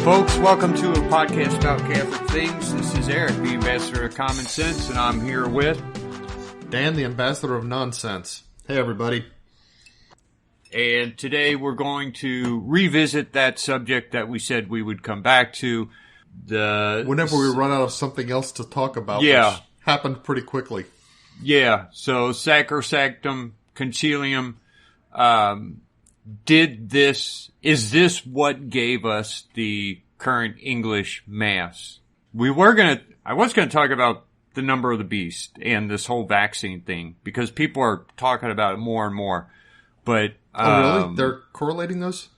folks. Welcome to a podcast about Catholic things. This is Eric, the ambassador of common sense, and I'm here with Dan, the ambassador of nonsense. Hey, everybody. And today we're going to revisit that subject that we said we would come back to. Whenever we run out of something else to talk about, which happened pretty quickly. Yeah, so Sacrosanctum Concilium, is this what gave us the current English Mass? I was gonna talk about the number of the beast and this whole vaccine thing, because people are talking about it more and more. But, oh, really? They're correlating those?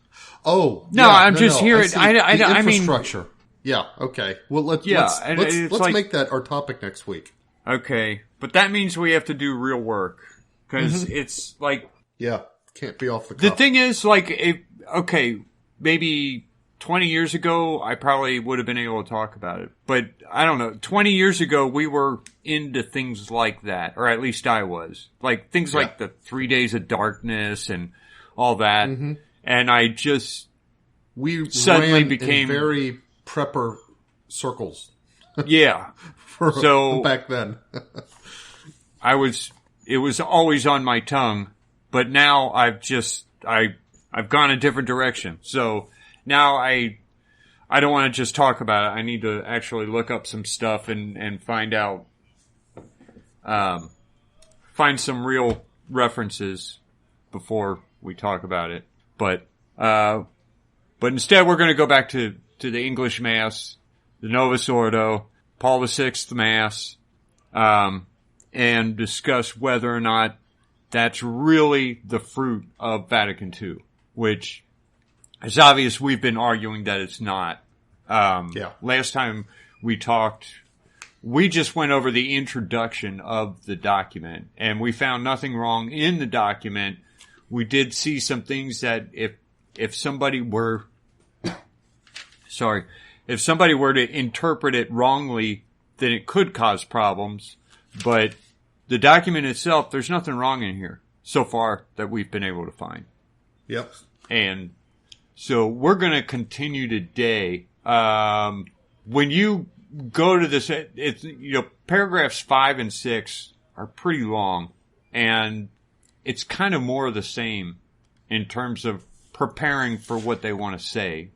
Oh, no, yeah, I'm just here. The I mean, infrastructure. Yeah, okay. Well, let's make that our topic next week. Okay, but that means we have to do real work, because it's like... Yeah, can't be off the cuff. The thing is, like, maybe 20 years ago, I probably would have been able to talk about it. But, I don't know, 20 years ago, we were into things like that, or at least I was. Like, things like the 3 days of darkness and all that. Mm-hmm. And I just suddenly became... in very prepper circles. Yeah. So back then. It was always on my tongue, but now I've gone a different direction. So now I don't want to just talk about it. I need to actually look up some stuff and find out, find some real references before we talk about it. But instead we're going to go back to the English Mass, the Novus Ordo, Paul VI Mass, and discuss whether or not that's really the fruit of Vatican II, which is obvious. We've been arguing that it's not. Last time we talked, we just went over the introduction of the document, and we found nothing wrong in the document. We did see some things that if somebody were to interpret it wrongly, then it could cause problems. But the document itself, there's nothing wrong in here so far that we've been able to find. Yep. And so we're going to continue today. When you go to this, paragraphs 5 and 6 are pretty long, and it's kind of more of the same in terms of preparing for what they want to say.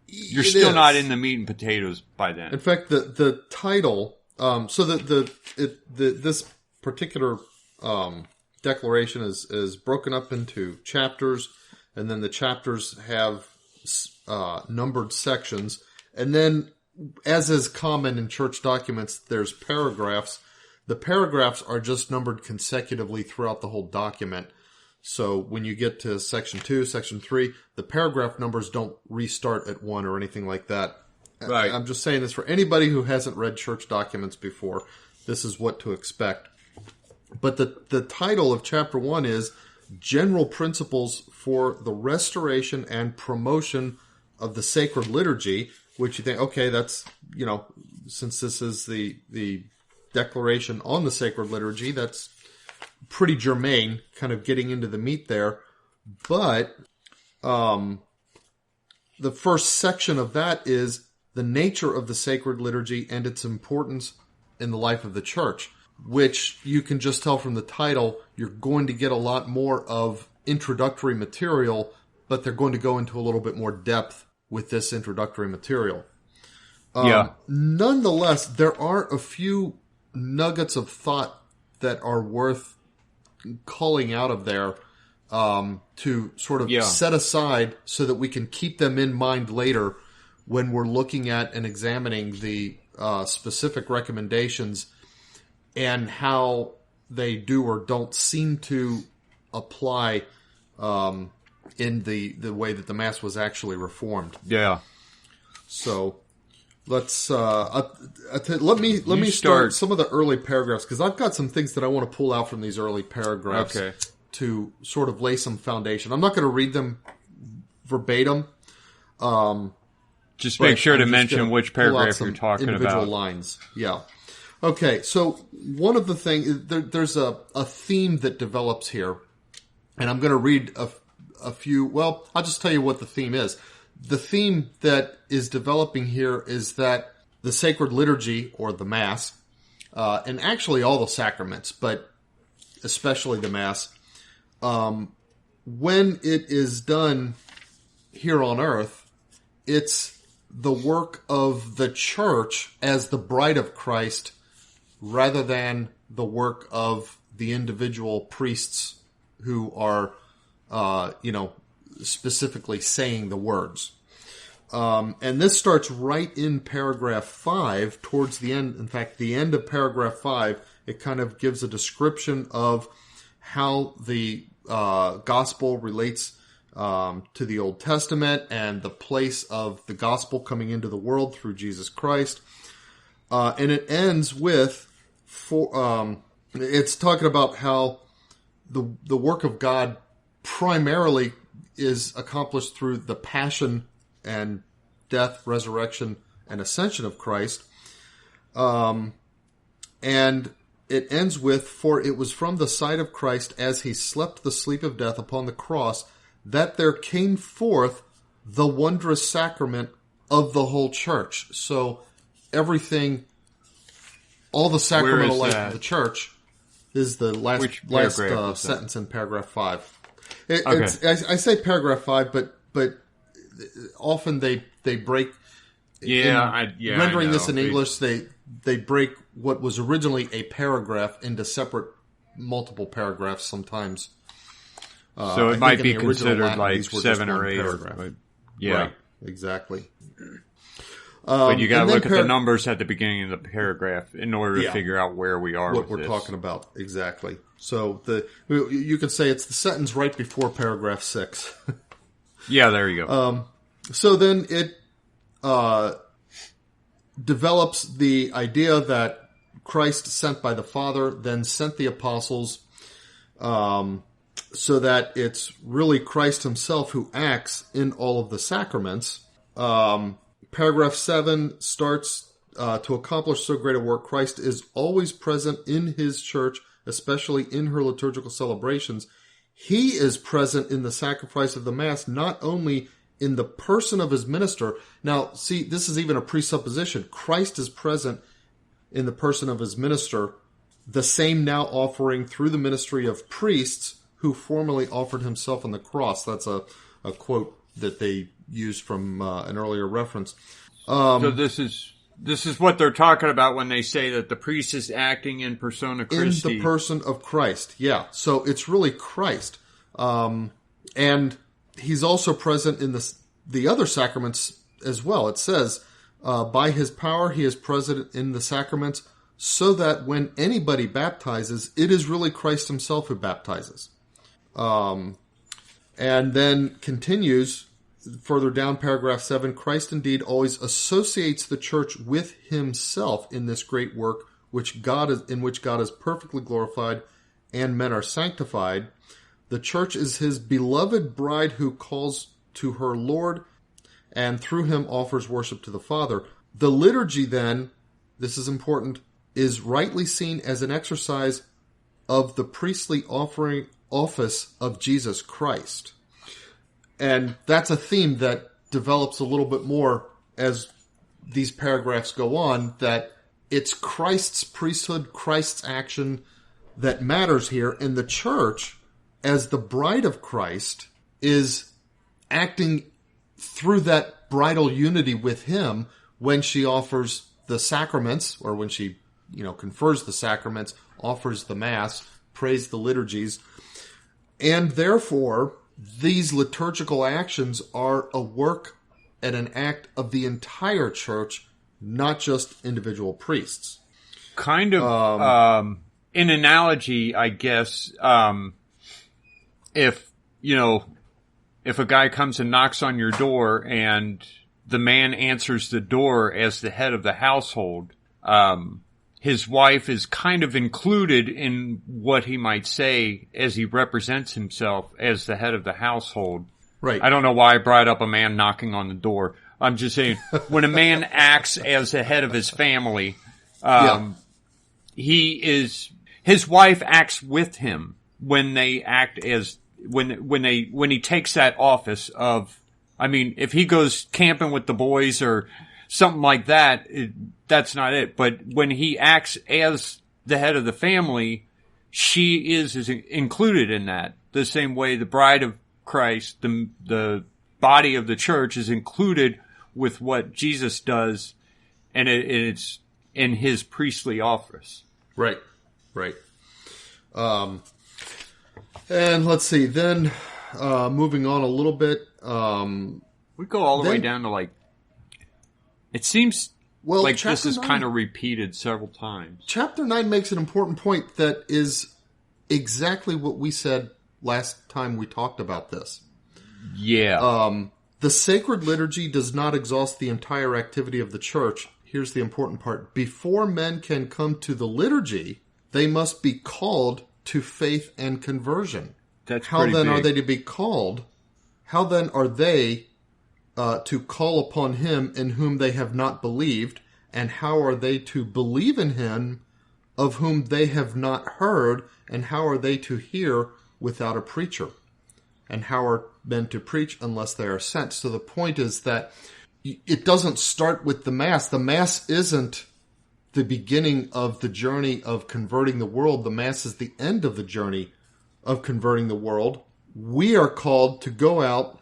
You're still not in the meat and potatoes by then. In fact, the title, this particular declaration is broken up into chapters, and then the chapters have numbered sections, and then, as is common in church documents, there's paragraphs. The paragraphs are just numbered consecutively throughout the whole document. So when you get to section 2, section 3, the paragraph numbers don't restart at 1 or anything like that. Right. I'm just saying this for anybody who hasn't read church documents before. This is what to expect. But the title of chapter 1 is General Principles for the Restoration and Promotion of the Sacred Liturgy, which you think, okay, that's, since this is the declaration on the Sacred Liturgy, that's pretty germane, kind of getting into the meat there. But the first section of that is the nature of the Sacred Liturgy and its importance in the life of the Church, which you can just tell from the title, you're going to get a lot more of introductory material, but they're going to go into a little bit more depth with this introductory material. Nonetheless, there are a few nuggets of thought that are worth calling out of there to sort of set aside so that we can keep them in mind later when we're looking at and examining the specific recommendations and how they do or don't seem to apply in the way that the Mass was actually reformed. Yeah. So let's let me start some of the early paragraphs, because I've got some things that I want to pull out from these early paragraphs to sort of lay some foundation. I'm not going to read them verbatim. Just make sure to mention which paragraph you're talking individual about. Lines. Yeah. Okay, so one of the things, there's a theme that develops here, and I'm going to read a few, well, I'll just tell you what the theme is. the theme that is developing here is that the Sacred Liturgy, or the Mass, and actually all the sacraments, but especially the Mass, when it is done here on earth, it's the work of the Church as the bride of Christ rather than the work of the individual priests who are, specifically saying the words. And this starts right in paragraph 5, towards the end. In fact, the end of paragraph 5, it kind of gives a description of how the gospel relates to the Old Testament and the place of the gospel coming into the world through Jesus Christ. And it ends with, it's talking about how the work of God primarily is accomplished through the passion and death, resurrection, and ascension of Christ. And it ends with, "For it was from the side of Christ, as he slept the sleep of death upon the cross, that there came forth the wondrous sacrament of the whole church." So everything, all the sacramental life of the church is the last sentence in paragraph 5. I say paragraph 5, but often they break. Rendering this in English, they break what was originally a paragraph into separate, multiple paragraphs sometimes. So it might be considered Latin, like 7 or 8. Right, exactly. But you got to look at the numbers at the beginning of the paragraph in order to figure out where we are. What we're talking about, exactly. So you could say it's the sentence right before paragraph 6. Yeah, there you go. So then it develops the idea that Christ, sent by the Father, then sent the apostles, so that it's really Christ himself who acts in all of the sacraments. Paragraph 7 starts, to accomplish so great a work, Christ is always present in his church, especially in her liturgical celebrations. He is present in the sacrifice of the Mass, not only in the person of his minister. Now, see, this is even a presupposition. Christ is present in the person of his minister, the same now offering through the ministry of priests who formerly offered himself on the cross. That's a quote that they used from an earlier reference. So this is what they're talking about when they say that the priest is acting in persona Christi. In the person of Christ, yeah. So it's really Christ. And he's also present in the other sacraments as well. It says, by his power he is present in the sacraments, so that when anybody baptizes, it is really Christ himself who baptizes. And then continues further down, paragraph 7, Christ indeed always associates the church with himself in this great work in which God is perfectly glorified and men are sanctified. The church is his beloved bride who calls to her Lord and through him offers worship to the Father. The liturgy then, this is important, is rightly seen as an exercise of the priestly office of Jesus Christ. And that's a theme that develops a little bit more as these paragraphs go on, that it's Christ's priesthood, Christ's action that matters here. And the church, as the bride of Christ, is acting through that bridal unity with him when she offers the sacraments, or when she, confers the sacraments, offers the Mass, prays the liturgies. And therefore, these liturgical actions are a work and an act of the entire church, not just individual priests. Kind of, in analogy, I guess, if a guy comes and knocks on your door and the man answers the door as the head of the household, his wife is kind of included in what he might say as he represents himself as the head of the household. Right. I don't know why I brought up a man knocking on the door. I'm just saying, when a man acts as the head of his family, his wife acts with him when they act as, when he takes that office of I mean, if he goes camping with the boys or something like that, that's not it. But when he acts as the head of the family, she is included in that. The same way the bride of Christ, the body of the church, is included with what Jesus does, and it's in his priestly office. Right. And let's see, then moving on a little bit. We go all the way down to it seems like this is kind of repeated several times. Chapter 9 makes an important point that is exactly what we said last time we talked about this. Yeah. The Sacred Liturgy does not exhaust the entire activity of the church. Here's the important part. Before men can come to the liturgy, they must be called to faith and conversion. How then are they to be called? How then are they to call upon him in whom they have not believed? And how are they to believe in him of whom they have not heard? And how are they to hear without a preacher? And how are men to preach unless they are sent? So the point is that it doesn't start with the Mass. The Mass isn't the beginning of the journey of converting the world. The Mass is the end of the journey of converting the world. We are called to go out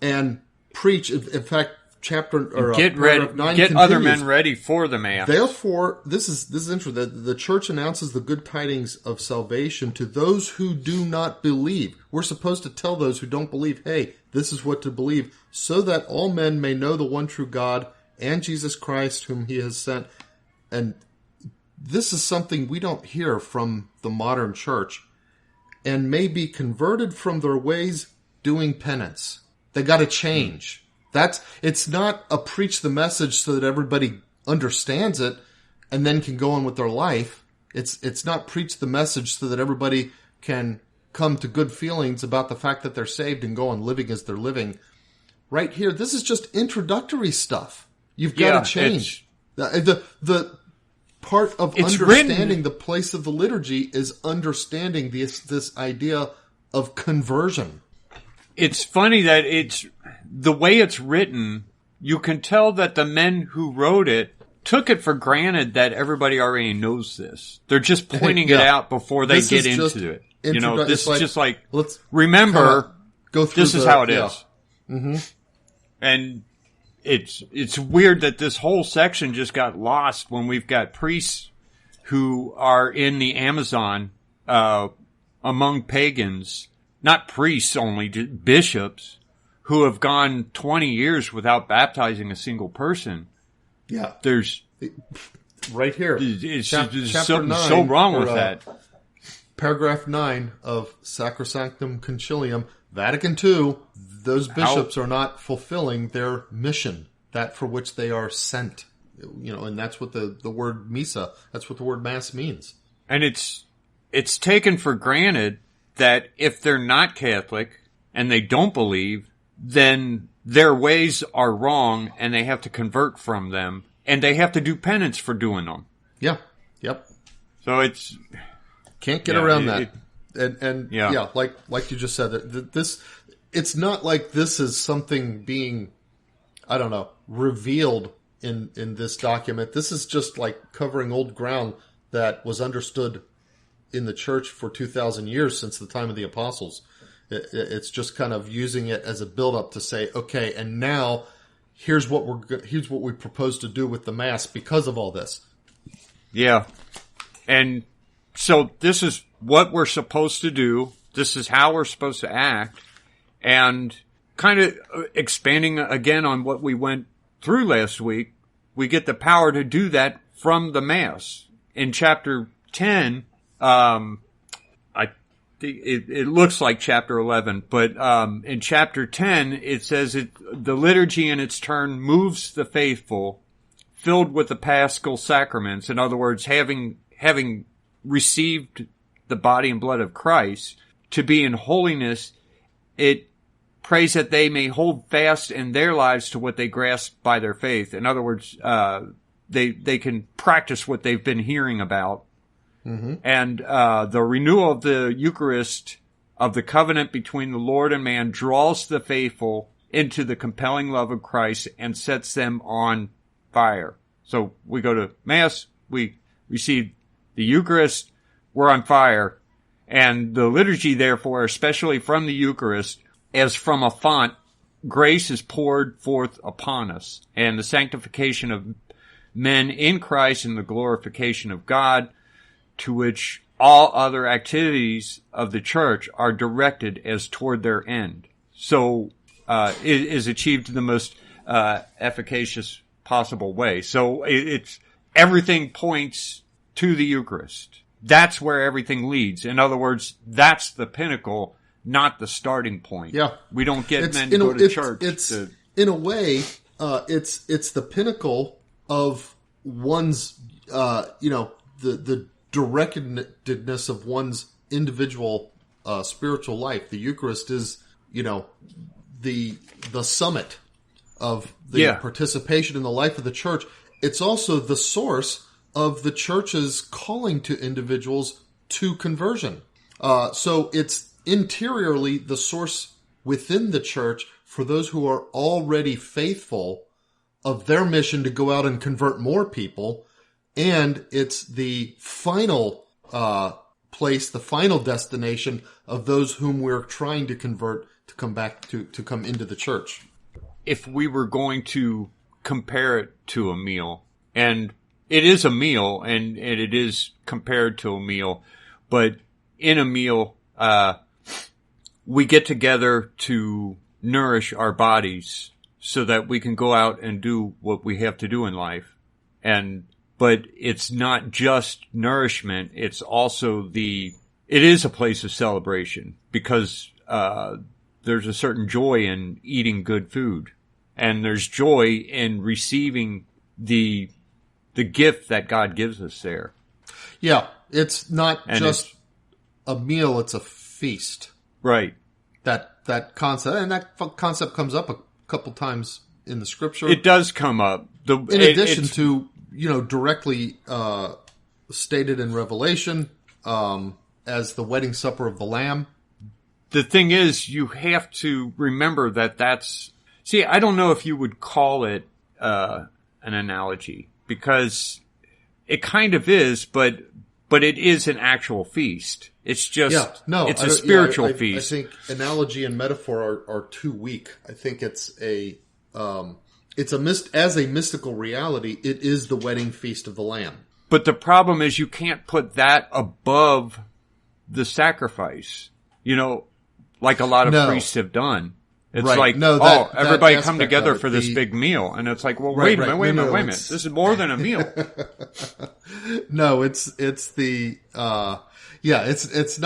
and preach. In fact, get other men ready for the Mass. Therefore, this is interesting. The church announces the good tidings of salvation to those who do not believe. We're supposed to tell those who don't believe, hey, this is what to believe, so that all men may know the one true God and Jesus Christ whom he has sent. And this is something we don't hear from the modern church, and may be converted from their ways doing penance. They got to change. It's not a preach the message so that everybody understands it and then can go on with their life. It's not preach the message so that everybody can come to good feelings about the fact that they're saved and go on living as they're living. Right here, this is just introductory stuff. You've got to change. The part of understanding the place of the liturgy is understanding this idea of conversion. It's funny that the way it's written, you can tell that the men who wrote it took it for granted that everybody already knows this. They're just pointing it out before they get into it. This is just like, let's remember, go through this is how it is. Mm-hmm. And it's weird that this whole section just got lost when we've got priests who are in the Amazon among pagans, not priests only, bishops, who have gone 20 years without baptizing a single person. Yeah. There's right here. It's something so wrong with that. Paragraph 9 of Sacrosanctum Concilium, Vatican II, those bishops are not fulfilling their mission, that for which they are sent. And that's what the word missa, that's what the word mass means. And it's taken for granted that if they're not Catholic and they don't believe, then their ways are wrong and they have to convert from them and they have to do penance for doing them. Yeah. Yep. So it's can't get around that. And like you just said, it's not like this is something being, I don't know, revealed in this document. This is just like covering old ground that was understood in the church for 2,000 years since the time of the apostles. It's just kind of using it as a build-up to say, okay, and now here's what we propose to do with the Mass because of all this. Yeah, and so this is what we're supposed to do. This is how we're supposed to act, and kind of expanding again on what we went through last week. We get the power to do that from the Mass. In chapter 10. It looks like chapter 11, but in chapter 10, it says the liturgy in its turn moves the faithful, filled with the paschal sacraments. In other words, having received the body and blood of Christ, to be in holiness, it prays that they may hold fast in their lives to what they grasp by their faith. In other words, they can practice what they've been hearing about. Mm-hmm. And the renewal of the Eucharist of the covenant between the Lord and man draws the faithful into the compelling love of Christ and sets them on fire. So we go to Mass, we receive the Eucharist, we're on fire. And the liturgy, therefore, especially from the Eucharist, as from a font, grace is poured forth upon us. And the sanctification of men in Christ and the glorification of God, to which all other activities of the church are directed as toward their end. So it is achieved in the most efficacious possible way. So it's everything points to the Eucharist. That's where everything leads. In other words, that's the pinnacle, not the starting point. Yeah, we don't get men to go to church. In a way, it's the pinnacle of one's, the directedness of one's individual spiritual life. The Eucharist is, the summit of the participation in the life of the church. It's also the source of the church's calling to individuals to conversion. So it's interiorly the source within the church for those who are already faithful of their mission to go out and convert more people. And it's the final place, the final destination of those whom we're trying to convert to come back to come into the church. If we were going to compare it to a meal, and it is a meal, and it is compared to a meal, but in a meal, we get together to nourish our bodies so that we can go out and do what we have to do in life. But it's not just nourishment, it's also it is a place of celebration, because there's a certain joy in eating good food, and there's joy in receiving the gift that God gives us there. Yeah, it's not just a meal, it's a feast. Right. That concept, and that concept comes up a couple times in the scripture. It does come up. In addition to, directly stated in Revelation as the wedding supper of the Lamb. The thing is, you have to remember that's... See, I don't know if you would call it an analogy, because it kind of is, but it is an actual feast. It's just, it's a spiritual feast. I think analogy and metaphor are too weak. I think it's as a mystical reality, it is the wedding feast of the Lamb. But the problem is you can't put that above the sacrifice, like a lot of priests have done. It's everybody come together for this big meal. And it's like, well, wait a minute. This is more than a meal. No, it's the, it's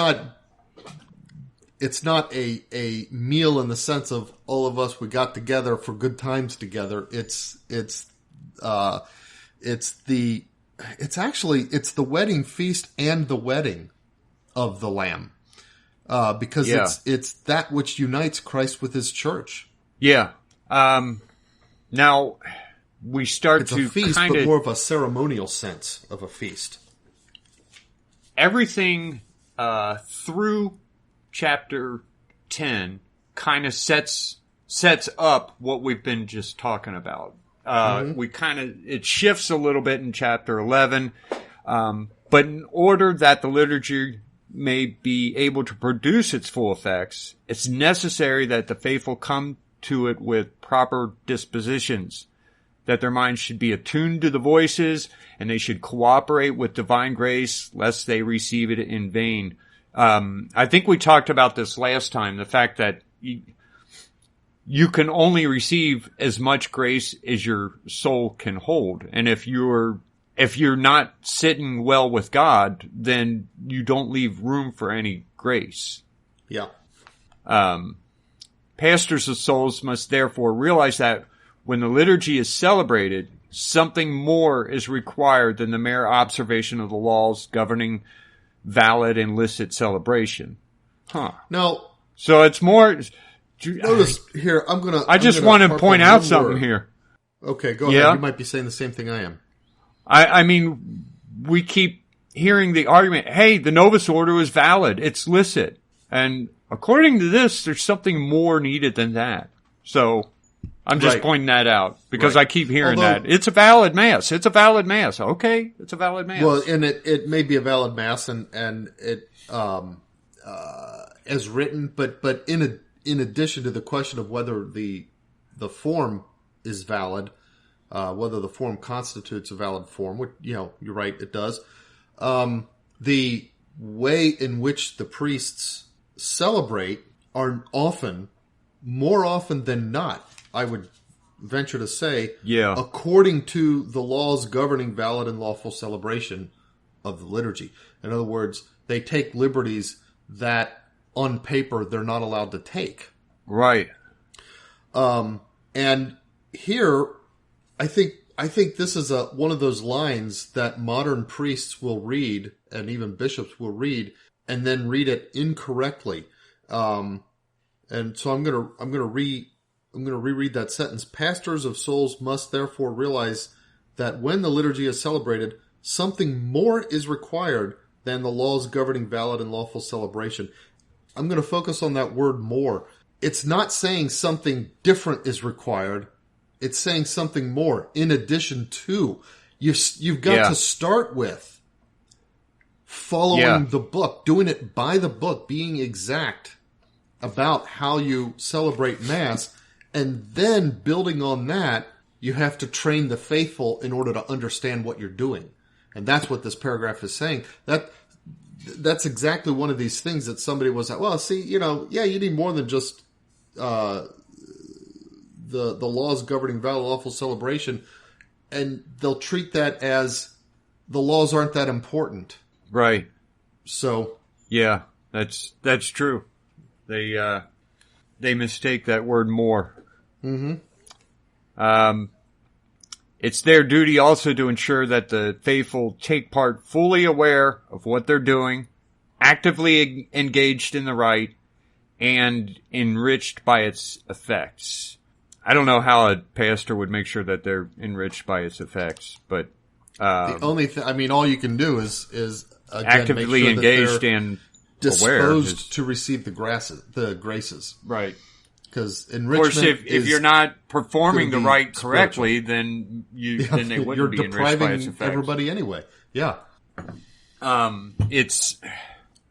not a meal in the sense of all of us, we got together for good times together. It's the wedding feast and the wedding of the Lamb. Because it's that which unites Christ with his church. Yeah. Now we start to a feast, but more of a ceremonial sense of a feast. Everything through chapter 10 kind of sets up what we've been just talking about. It shifts a little bit in chapter 11, but in order that the liturgy may be able to produce its full effects, it's necessary that the faithful come to it with proper dispositions, that their minds should be attuned to the voices, and they should cooperate with divine grace, lest they receive it in vain. I think we talked about this last time, the fact that you can only receive as much grace as your soul can hold. And if you're not sitting well with God, then you don't leave room for any grace. Yeah. Pastors of souls must therefore realize that when the liturgy is celebrated, something more is required than the mere observation of the laws governing valid and licit celebration. Now, so it's more... Notice here, I just want to point out something here. Okay, go ahead. You might be saying the same thing I am. I mean, we keep hearing the argument, hey, the Novus Ordo is valid. It's licit. And according to this, there's something more needed than that. So I'm just pointing that out because I keep hearing that. It's a valid Mass. It's a valid Mass. Okay, it's a valid Mass. Well, and it may be a valid Mass and it as written, but in addition to the question of whether the form is valid, whether the form constitutes a valid form, which, you're right, it does. The way in which the priests celebrate are more often than not, I would venture to say, according to the laws governing valid and lawful celebration of the liturgy. In other words, they take liberties that on paper they're not allowed to take. Right. And here, I think this is one of those lines that modern priests will read, and even bishops will read, and then read it incorrectly. And so I'm gonna reread that sentence. Pastors of souls must therefore realize that when the liturgy is celebrated, something more is required than the laws governing valid and lawful celebration. I'm going to focus on that word "more." It's not saying something different is required. It's saying something more in addition to. You've got to start with following the book, doing it by the book, being exact about how you celebrate Mass, and then building on that, you have to train the faithful in order to understand what you're doing. And that's what this paragraph is saying. That's exactly one of these things that somebody was like, well, see, you need more than just the laws governing valid lawful celebration, and they'll treat that as the laws aren't that important. Right. So yeah, that's true. They mistake that word "more." Mm-hmm. It's their duty also to ensure that the faithful take part fully aware of what they're doing, actively engaged in the rite, and enriched by its effects. I don't know how a pastor would make sure that they're enriched by its effects, but the only thing, all you can do is again, actively make sure engaged and disposed to receive the graces. Right. Because enrichment, of course, if you're not performing the rite correctly, then then they wouldn't be enriched by its effects. Everybody anyway. Yeah. It's,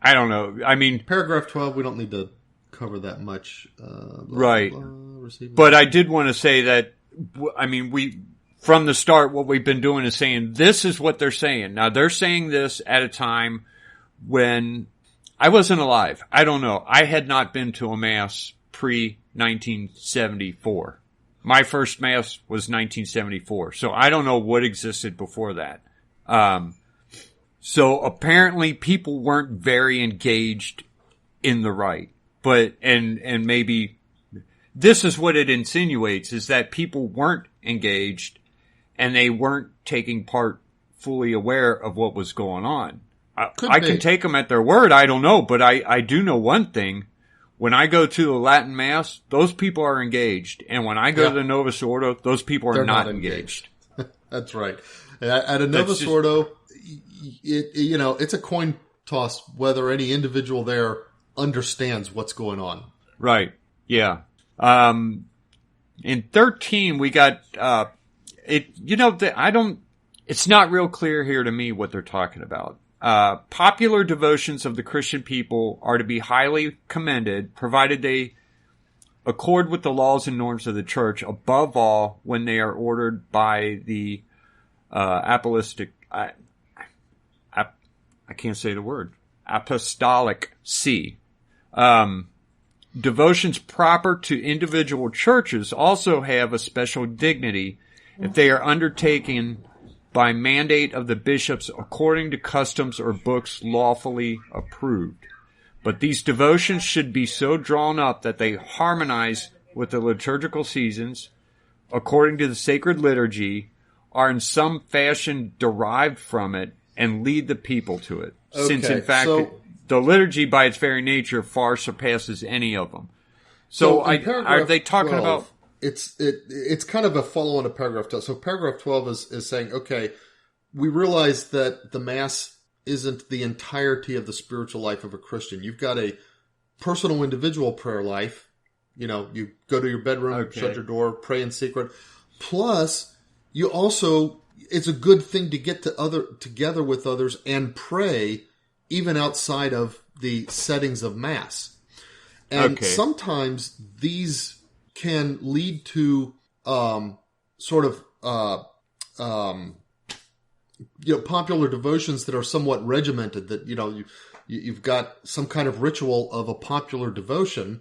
I don't know. I mean, paragraph 12. We don't need to cover that much. Right. But I did want to say that. I mean, from the start, what we've been doing is saying this is what they're saying. Now they're saying this at a time when I wasn't alive. I don't know. I had not been to a Mass pre-1974. My first Mass was 1974. So I don't know what existed before that. So apparently people weren't very engaged in the rite. But, and maybe this is what it insinuates, is that people weren't engaged and they weren't taking part fully aware of what was going on. I can take them at their word. I don't know. But I do know one thing. When I go to the Latin Mass, those people are engaged. And when I go to the Novus Ordo, those people are not engaged. That's right. At a Novus Ordo, it's a coin toss whether any individual there understands what's going on. Right. Yeah. In 13, we got, it's not real clear here to me what they're talking about. Popular devotions of the Christian people are to be highly commended, provided they accord with the laws and norms of the Church, above all when they are ordered by the apostolic see. Devotions proper to individual churches also have a special dignity if they are undertaken by mandate of the bishops according to customs or books lawfully approved. But these devotions should be so drawn up that they harmonize with the liturgical seasons, according to the Sacred Liturgy, are in some fashion derived from it, and lead the people to it. Okay, since, in fact, the liturgy, by its very nature, far surpasses any of them. So are they talking 12, about... It's kind of a follow-on to paragraph 12. So paragraph 12 is saying, okay, we realize that the Mass isn't the entirety of the spiritual life of a Christian. You've got a personal individual prayer life. You know, you go to your bedroom, Okay. shut your door, pray in secret. Plus, you also, it's a good thing to get together with others and pray even outside of the settings of Mass. And Okay. sometimes these can lead to popular devotions that are somewhat regimented, that, you know, you've got some kind of ritual of a popular devotion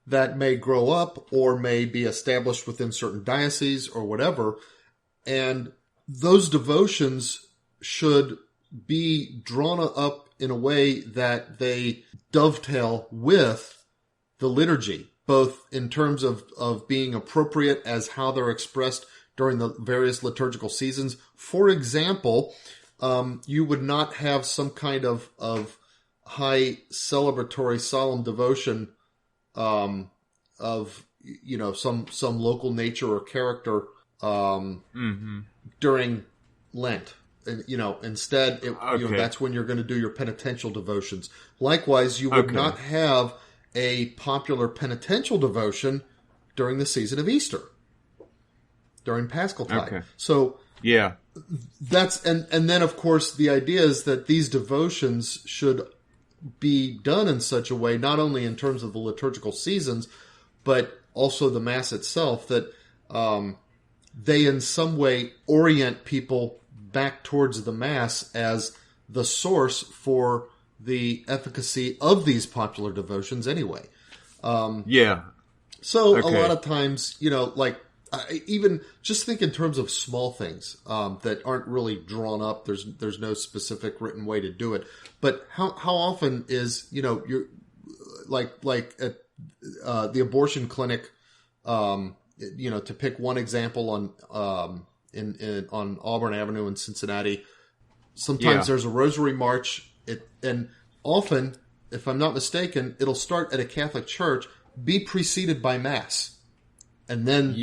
that may grow up or may be established within certain dioceses or whatever. And those devotions should be drawn up in a way that they dovetail with the liturgy, both in terms of being appropriate as how they're expressed during the various liturgical seasons. For example, you would not have some kind of high celebratory solemn devotion of, you know, some local nature or character during Lent. And, you know, instead, you know, that's when you're going to do your penitential devotions. Likewise, you would not have a popular penitential devotion during the season of Easter, during Paschaltide. Okay. So Yeah. that's and then of course the idea is that these devotions should be done in such a way, not only in terms of the liturgical seasons, but also the Mass itself, that they in some way orient people back towards the Mass as the source for the efficacy of these popular devotions anyway. Yeah. So Okay. a lot of times, you know, like even just think in terms of small things that aren't really drawn up. There's no specific written way to do it. But how often is, you know, you're like at the abortion clinic, you know, to pick one example on Auburn Avenue in Cincinnati. Sometimes there's a rosary march, and often, if I'm not mistaken, it'll start at a Catholic church, be preceded by Mass, and then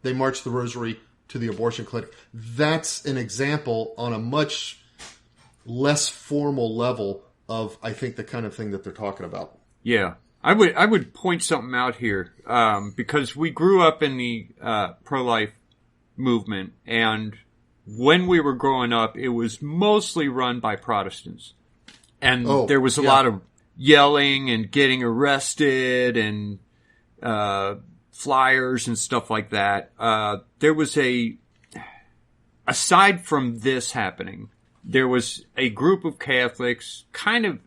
they march the rosary to the abortion clinic. That's an example on a much less formal level of, I think, the kind of thing that they're talking about. Yeah. I would point something out here, because we grew up in the pro-life movement, and when we were growing up, it was mostly run by Protestants. And there was a lot of yelling and getting arrested and flyers and stuff like that. There was aside from this happening, there was a group of Catholics, kind of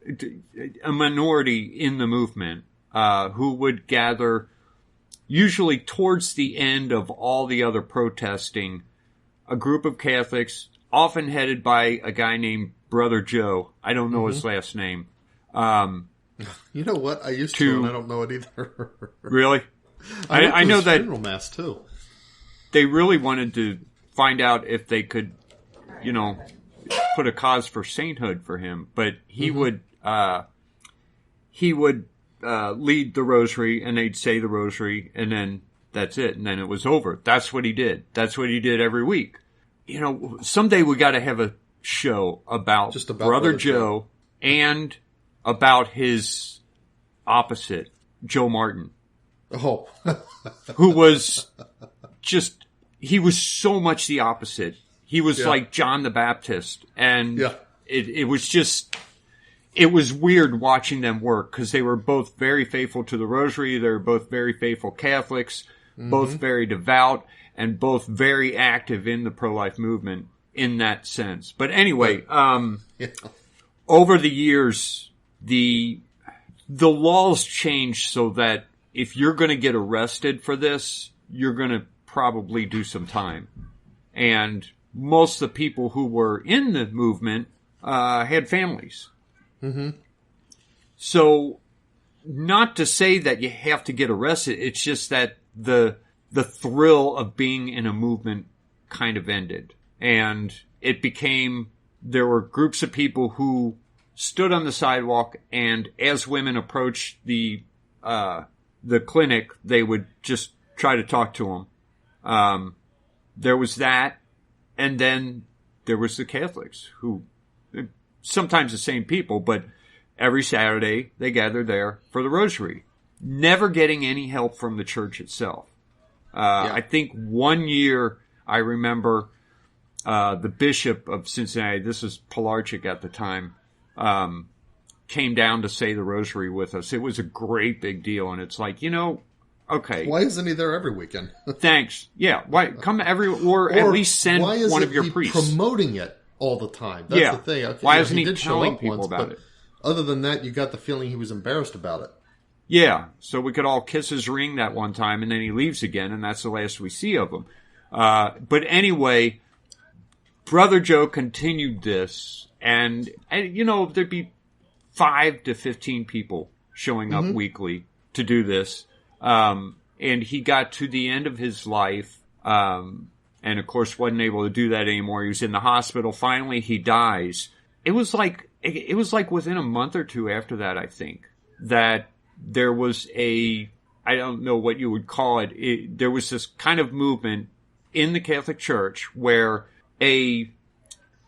a minority in the movement, who would gather usually towards the end of all the other protesting, a group of Catholics, often headed by a guy named Brother Joe. I don't know his last name. You know what? I used to, and I don't know it either. Really? I know that funeral mass too. They really wanted to find out if they could, you know, put a cause for sainthood for him, but he would lead the rosary, and they'd say the rosary, and then that's it, and then it was over. That's what he did. That's what he did every week. You know, someday we got to have a show about Brother Joe and about his opposite, Joe Martin. Oh. Who was he was so much the opposite. He was like John the Baptist, and it was weird watching them work, because they were both very faithful to the rosary. They were both very faithful Catholics, both very devout, and both very active in the pro-life movement in that sense. But anyway, over the years, the laws changed so that if you're going to get arrested for this, you're going to probably do some time. And most of the people who were in the movement had families. Mm-hmm. So, not to say that you have to get arrested. It's just that the thrill of being in a movement kind of ended, and it became, there were groups of people who stood on the sidewalk, and as women approached the clinic, they would just try to talk to them. There was that, and then there was the Catholics, who sometimes the same people, but every Saturday they gathered there for the rosary, never getting any help from the church itself. I think one year I remember the bishop of Cincinnati, this was Pilarchik at the time, came down to say the rosary with us. It was a great big deal, and it's like, okay. Why isn't he there every weekend? Thanks. Yeah. Why come or at least send one of your priests. Promoting it all the time? That's the thing. Okay, why isn't he telling people about it? Other than that, you got the feeling he was embarrassed about it. Yeah. So we could all kiss his ring that one time, and then he leaves again, and that's the last we see of him. But anyway, Brother Joe continued this, and there'd be 5 to 15 people showing up weekly to do this. And he got to the end of his life, and of course wasn't able to do that anymore. He was in the hospital. Finally, he dies. It was like within a month or two after that, I think, that there was I don't know what you would call it. There was this kind of movement in the Catholic Church where a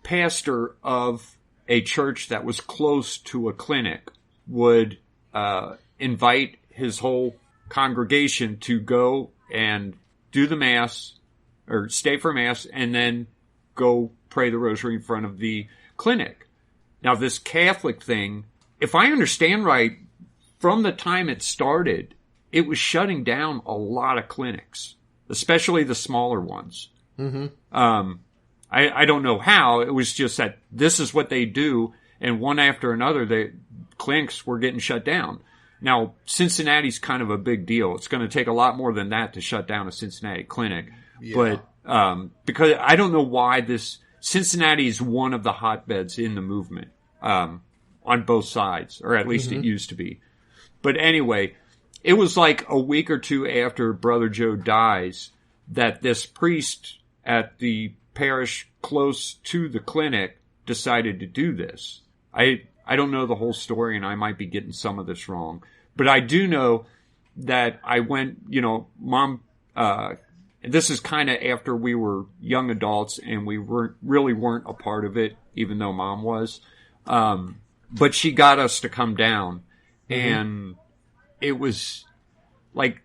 pastor of a church that was close to a clinic would invite his whole congregation to go and do the Mass or stay for Mass and then go pray the rosary in front of the clinic. Now, this Catholic thing, if I understand right, from the time it started, it was shutting down a lot of clinics, especially the smaller ones. I don't know how. It was just that this is what they do, and one after another, the clinics were getting shut down. Now, Cincinnati's kind of a big deal. It's going to take a lot more than that to shut down a Cincinnati clinic. Yeah. But because I don't know why Cincinnati is one of the hotbeds in the movement on both sides, or at least it used to be. But anyway, it was like a week or two after Brother Joe dies that this priest at the parish close to the clinic decided to do this. I don't know the whole story, and I might be getting some of this wrong. But I do know that I went, Mom, this is kind of after we were young adults, and we really weren't a part of it, even though Mom was. But she got us to come down, and it was like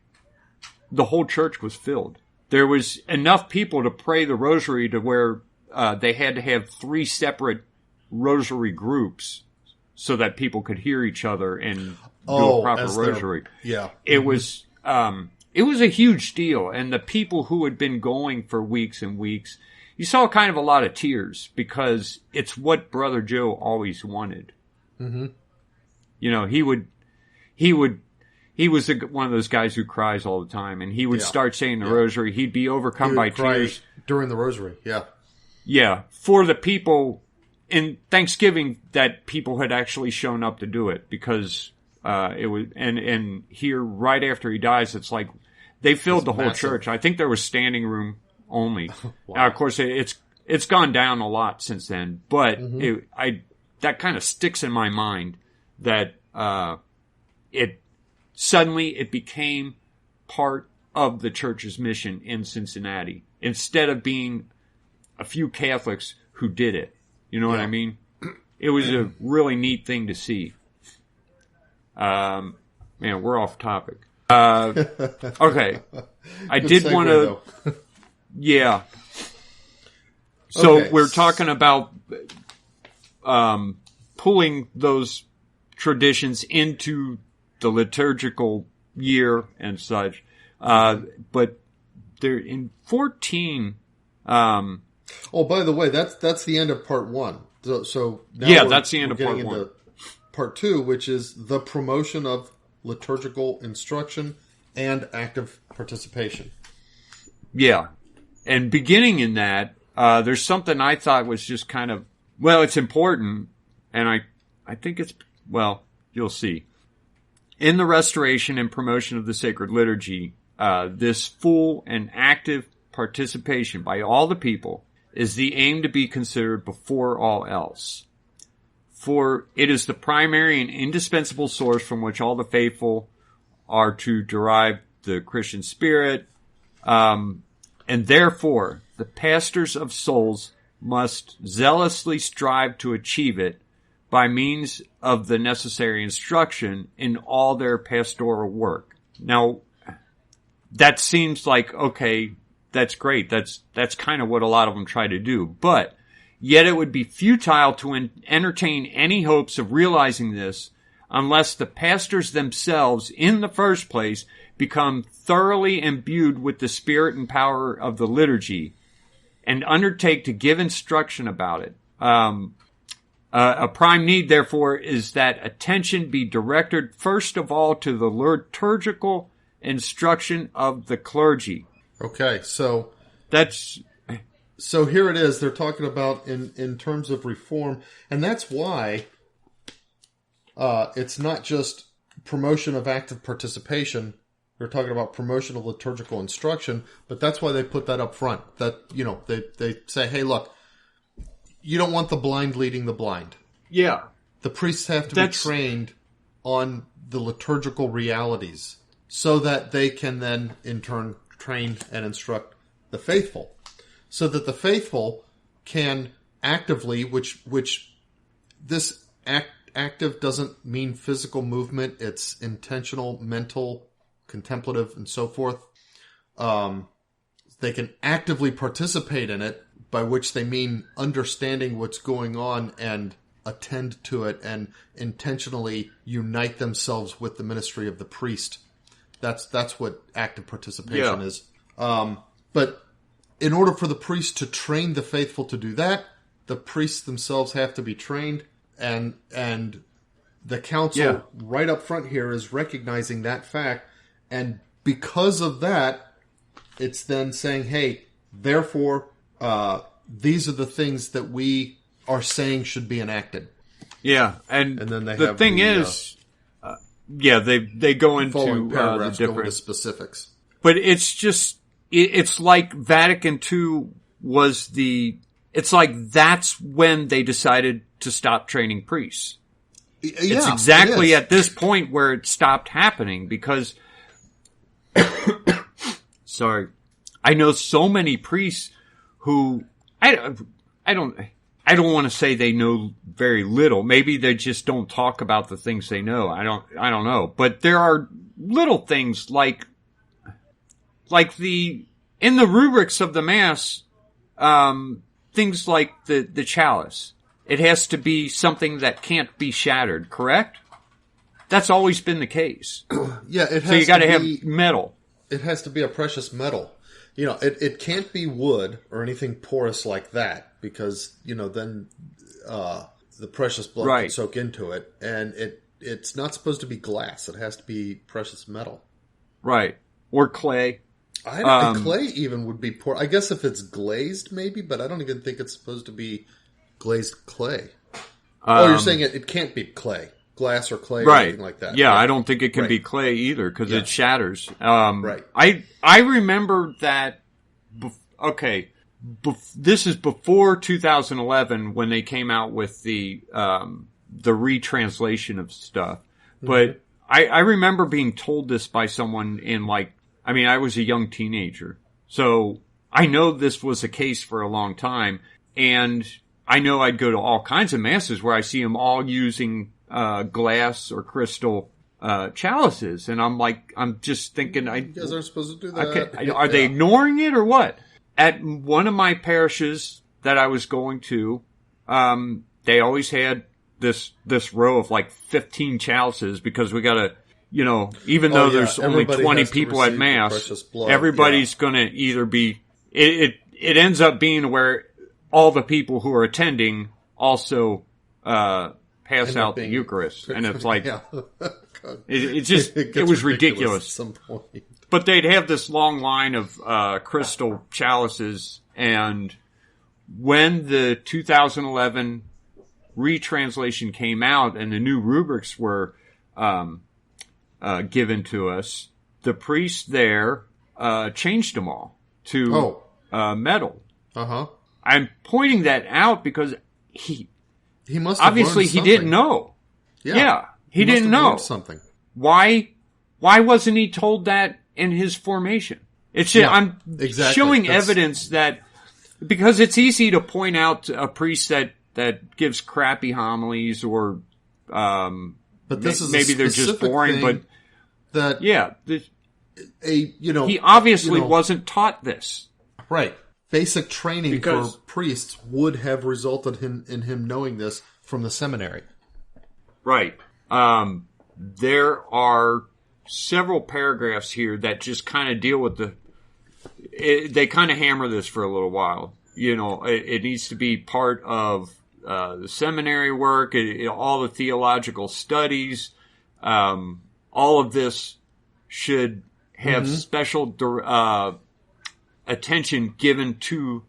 the whole church was filled. There was enough people to pray the rosary to where they had to have 3 separate rosary groups so that people could hear each other and do a proper rosary. It was a huge deal, and the people who had been going for weeks and weeks, you saw kind of a lot of tears because it's what Brother Joe always wanted. He was one of those guys who cries all the time, and he would start saying the rosary. He'd be overcome by tears during the rosary. Yeah, for the people in Thanksgiving that people had actually shown up to do it, because it was and here right after he dies, it's like they filled the whole church. I think there was standing room only. Wow. Now, of course, it's gone down a lot since then, but that kind of sticks in my mind that it became part of the church's mission in Cincinnati instead of being a few Catholics who did it. You know what I mean? It was a really neat thing to see. Man, we're off topic. Okay. I did want to... Yeah. So we're talking about pulling those traditions into the liturgical year and such. But there in 14... by the way, that's the end of part 1. So now that's the end of part 1. Into part 2, which is the promotion of liturgical instruction and active participation. Yeah. And beginning in that, there's something I thought was just kind of, it's important, and I think it's, you'll see. In the restoration and promotion of the Sacred Liturgy, this full and active participation by all the people is the aim to be considered before all else. For it is the primary and indispensable source from which all the faithful are to derive the Christian spirit, and therefore the pastors of souls must zealously strive to achieve it by means of the necessary instruction in all their pastoral work. Now, that seems like, okay, that's great. That's kind of what a lot of them try to do. But yet it would be futile to entertain any hopes of realizing this unless the pastors themselves, in the first place, become thoroughly imbued with the spirit and power of the liturgy and undertake to give instruction about it. A prime need, therefore, is that attention be directed first of all to the liturgical instruction of the clergy. Okay, so So here it is. They're talking about in terms of reform, and that's why it's not just promotion of active participation. They're talking about promotion of liturgical instruction, but that's why they put that up front. That, you know, they say, hey, look, you don't want the blind leading the blind. Yeah. The priests have to be trained on the liturgical realities so that they can then, in turn, train and instruct the faithful. So that the faithful can actively, which this active doesn't mean physical movement. It's intentional, mental, contemplative, and so forth. They can actively participate in it, by which they mean understanding what's going on and attend to it and intentionally unite themselves with the ministry of the priest. That's what active participation is. But in order for the priest to train the faithful to do that, the priests themselves have to be trained, and the council right up front here is recognizing that fact, and because of that, it's then saying, hey, therefore, these are the things that we are saying should be enacted. Yeah, and then they the have thing is, they go into the different go into specifics. But it's just, it's like Vatican II was it's like that's when they decided to stop training priests. It's exactly at this point where it stopped happening because, sorry, I know so many priests who, I don't want to say they know very little. Maybe they just don't talk about the things they know. I don't know. But there are little things like in the rubrics of the Mass, things like the chalice. It has to be something that can't be shattered, correct? That's always been the case. Yeah, it has so you got to have metal. It has to be a precious metal. You know, it can't be wood or anything porous like that because, you know, then the precious blood can soak into it. And it's not supposed to be glass. It has to be precious metal. Right. Or clay. Clay even would be poor. I guess if it's glazed, maybe, but I don't even think it's supposed to be glazed clay. You're saying it can't be clay. Glass or clay or anything like that. Yeah, I don't think it can be clay either because it shatters. I remember that, this is before 2011 when they came out with the retranslation of stuff. But I remember being told this by someone I was a young teenager. So I know this was the case for a long time. And I know I'd go to all kinds of masses where I see them all using glass or crystal chalices, and I'm just thinking, you guys aren't supposed to do that. Are they ignoring it or what? At one of my parishes that I was going to, they always had this row of 15 chalices because we got to, even though there's only 20 people at Mass, everybody's going to either be. It ends up being where all the people who are attending also pass out the Eucharist, and it's like it was ridiculous. At some point. But they'd have this long line of crystal chalices, and when the 2011 retranslation came out and the new rubrics were given to us, the priest there changed them all to metal. I'm pointing that out because he must have obviously he didn't know. Yeah, he didn't know something. Why wasn't he told that in his formation? It's just, I'm showing evidence that because it's easy to point out a priest that that gives crappy homilies or but this is maybe they're just boring. But that he obviously wasn't taught this. Right. Basic training for priests would have resulted in him knowing this from the seminary. Right. There are several paragraphs here that just kind of deal with they kind of hammer this for a little while. It needs to be part of the seminary work, all the theological studies. All of this should have special attention given to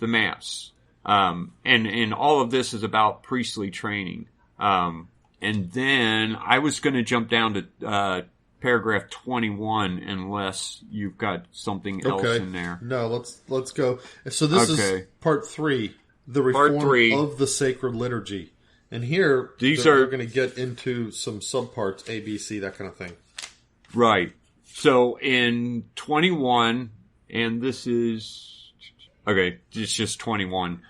the Mass. And all of this is about priestly training. And then I was going to jump down to paragraph 21 unless you've got something else in there. No, let's go. So this is part 3, the reform of the Sacred Liturgy. And here they're going to get into some subparts, A, B, C, that kind of thing. Right. So in 21, and this is... Okay, it's just 21.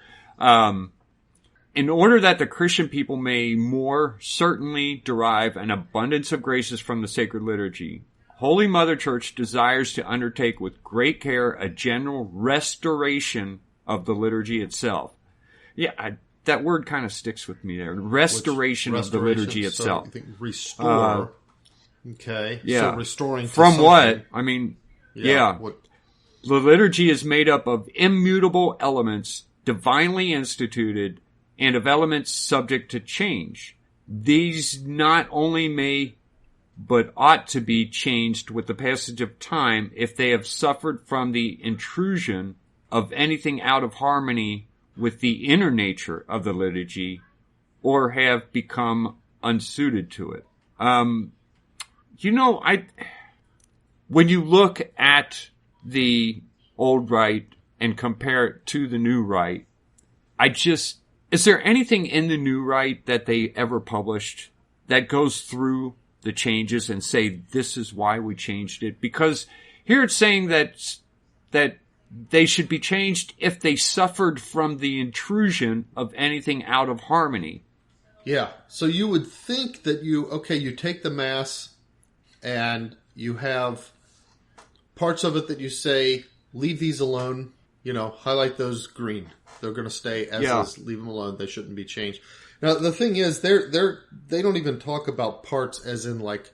In order that the Christian people may more certainly derive an abundance of graces from the Sacred Liturgy, Holy Mother Church desires to undertake with great care a general restoration of the liturgy itself. Yeah, that word kind of sticks with me there. Restoration of the liturgy itself. So I think restore. Okay. Yeah. So restoring to from something. What? I mean, The liturgy is made up of immutable elements, divinely instituted, and of elements subject to change. These not only may, but ought to be changed with the passage of time if they have suffered from the intrusion of anything out of harmony with the inner nature of the liturgy, or have become unsuited to it. When you look at the old rite and compare it to the new rite, is there anything in the new rite that they ever published that goes through the changes and say, this is why we changed it? Because here it's saying that they should be changed if they suffered from the intrusion of anything out of harmony. Yeah. So you would think that you take the Mass and you have parts of it that you say, leave these alone, highlight those green. They're going to stay as is. Leave them alone. They shouldn't be changed. Now, the thing is, they don't even talk about parts as in like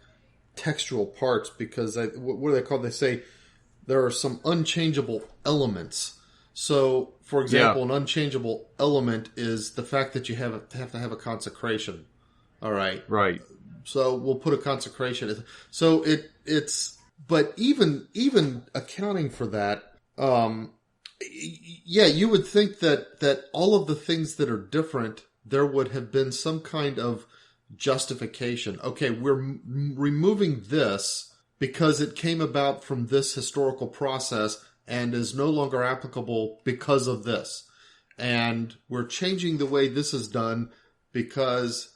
textual parts because what are they called? They say there are some unchangeable elements. So, for example, an unchangeable element is the fact that you have to have a consecration. All right. Right. So we'll put a consecration. So but even accounting for that, you would think that all of the things that are different, there would have been some kind of justification. Okay, we're removing this because it came about from this historical process and is no longer applicable because of this. And we're changing the way this is done because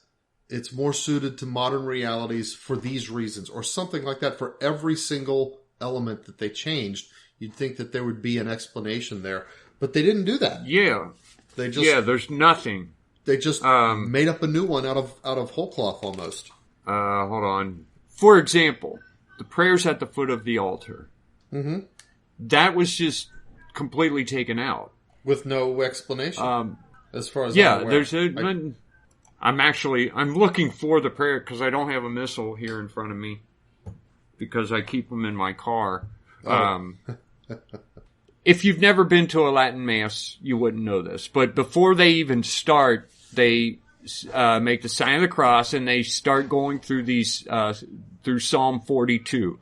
it's more suited to modern realities for these reasons, or something like that. For every single element that they changed, you'd think that there would be an explanation there. But they didn't do that. Yeah. There's nothing. They just made up a new one out of whole cloth almost. Hold on. For example, the prayers at the foot of the altar. Mm-hmm. That was just completely taken out. With no explanation? As far as I'm aware. I'm looking for the prayer because I don't have a missal here in front of me because I keep them in my car. Oh. If you've never been to a Latin Mass, you wouldn't know this. But before they even start, they make the sign of the cross and they start going through through Psalm 42.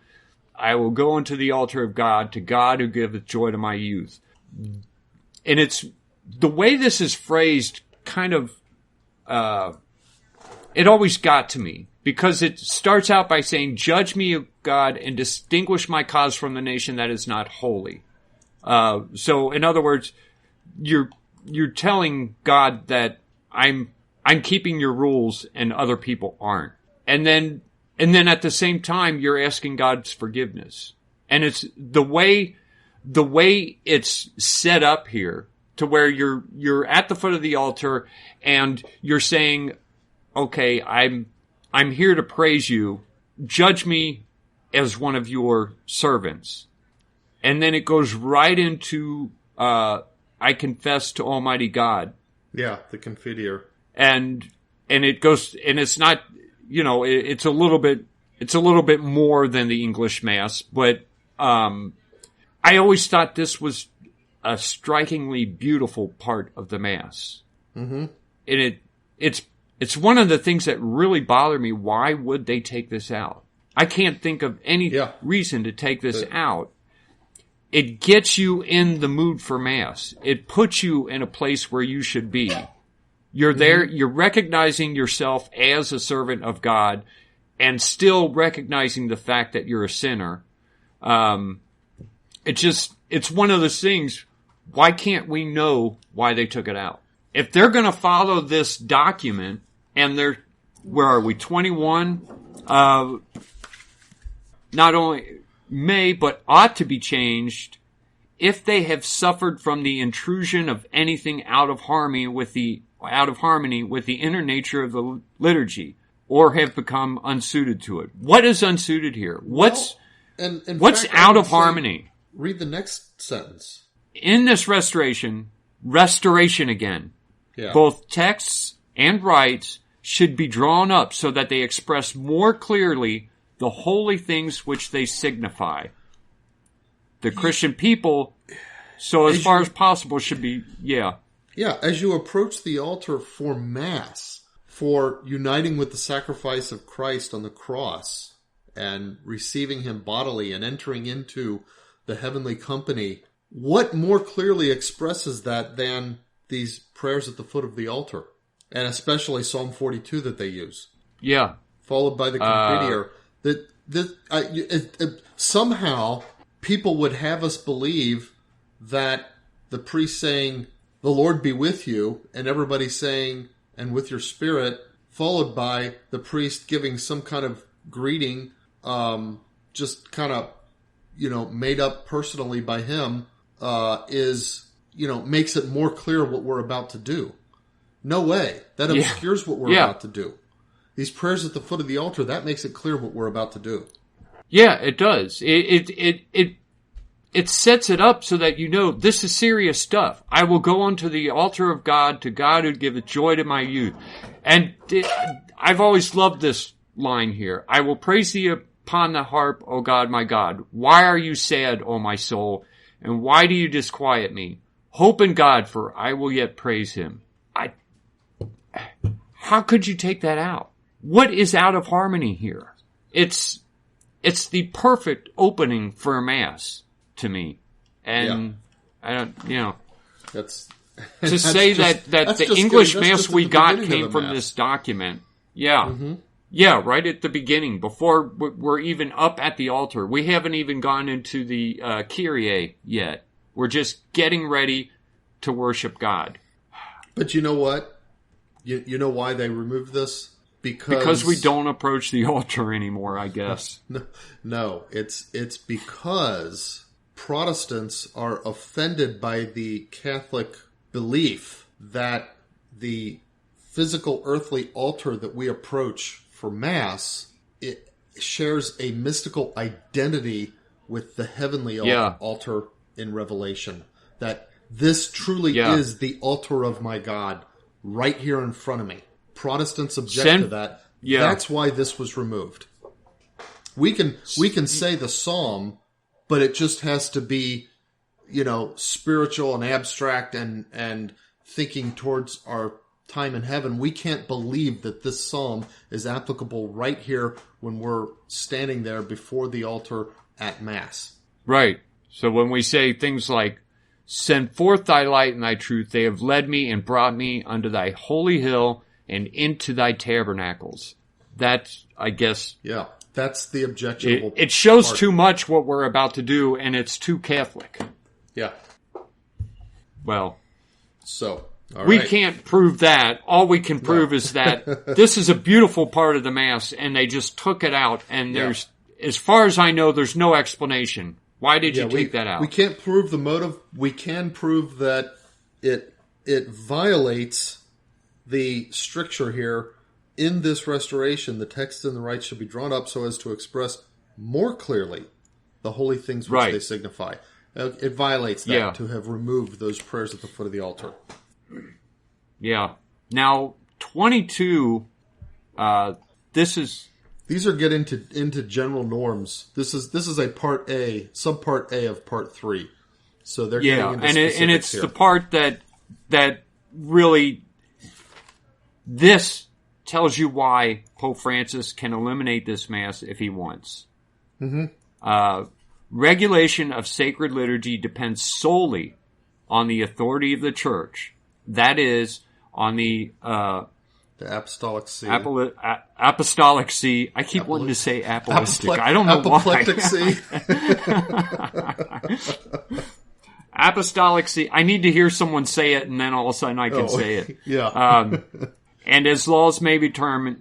I will go into the altar of God, to God who giveth joy to my youth. And it's the way this is phrased kind of, it always got to me because it starts out by saying, judge me, O God, and distinguish my cause from the nation that is not holy. So in other words, you're telling God that I'm keeping your rules and other people aren't. And then at the same time, you're asking God's forgiveness. And it's the way it's set up here to where you're at the foot of the altar and you're saying, okay, I'm here to praise you. Judge me as one of your servants. And then it goes right into, I confess to Almighty God. Yeah, the Confiteor. And it goes, and it's not, it's a little bit more than the English Mass, but, I always thought this was a strikingly beautiful part of the Mass. Mm-hmm. And it's one of the things that really bother me. Why would they take this out? I can't think of any reason to take this out. It gets you in the mood for Mass. It puts you in a place where you should be. You're there, you're recognizing yourself as a servant of God and still recognizing the fact that you're a sinner. It's one of those things. Why can't we know why they took it out? If they're going to follow this document and where are we, 21? Not only may, but ought to be changed if they have suffered from the intrusion of anything out of harmony with the inner nature of the liturgy, or have become unsuited to it. What is unsuited here? What's out of harmony? Read the next sentence. In this restoration again, both texts and rites should be drawn up so that they express more clearly the holy things which they signify. The Christian people, so as far as possible, should be, Yeah, as you approach the altar for Mass, for uniting with the sacrifice of Christ on the cross, and receiving Him bodily and entering into the heavenly company, what more clearly expresses that than these prayers at the foot of the altar? And especially Psalm 42 that they use. Yeah. Followed by the Confiteor. Somehow people would have us believe that the priest saying, "The Lord be with you," and everybody saying, "and with your spirit," followed by the priest giving some kind of greeting, just kind of, made up personally by him, makes it more clear what we're about to do. No way. That obscures what we're about to do. These prayers at the foot of the altar, that makes it clear what we're about to do. Yeah, it does. It sets it up so that this is serious stuff. I will go unto the altar of God, to God who giveth joy to my youth. And I've always loved this line here. I will praise thee upon the harp, O God, my God. Why are you sad, O my soul? And why do you disquiet me? Hope in God, for I will yet praise Him. How could you take that out? What is out of harmony here? It's the perfect opening for a Mass to me. And I don't, that's to say that the English Mass we got came from this document. Yeah. Mm-hmm. Yeah, right at the beginning, before we're even up at the altar. We haven't even gone into the Kyrie yet. We're just getting ready to worship God. But you know what? You know why they removed this? Because we don't approach the altar anymore, I guess. No, it's because Protestants are offended by the Catholic belief that the physical earthly altar that we approach for Mass, it shares a mystical identity with the heavenly altar in Revelation. That this truly is the altar of my God right here in front of me. Protestants object to that. Yeah. That's why this was removed. We can say the psalm, but it just has to be, spiritual and abstract and thinking towards our time in heaven. We can't believe that this psalm is applicable right here when we're standing there before the altar at Mass. Right. So when we say things like, "Send forth thy light and thy truth, they have led me and brought me unto thy holy hill and into thy tabernacles." That's, I guess... Yeah, that's the objectionable It shows part. Too much what we're about to do, and it's too Catholic. Yeah. Well... So... We can't prove that. All we can prove is that this is a beautiful part of the Mass, and they just took it out, and there's, as far as I know, there's no explanation. Why did you take that out? We can't prove the motive. We can prove that it violates the stricture here. In this restoration, the text and the rites should be drawn up so as to express more clearly the holy things which they signify. It violates that to have removed those prayers at the foot of the altar. Yeah. Now, 22, These are get into general norms. This is a part A, subpart A of part 3. So they're getting into specifics and it's here. the part that really, this tells you why Pope Francis can eliminate this Mass if he wants. Regulation of sacred liturgy depends solely on the authority of the Church. That is, on the Apostolic See. Apostolic See. I keep wanting to say apostolic. I don't know apoplectic why. See. Apostolic See. I need to hear someone say it, and then all of a sudden I can say it. Yeah. And as laws may determine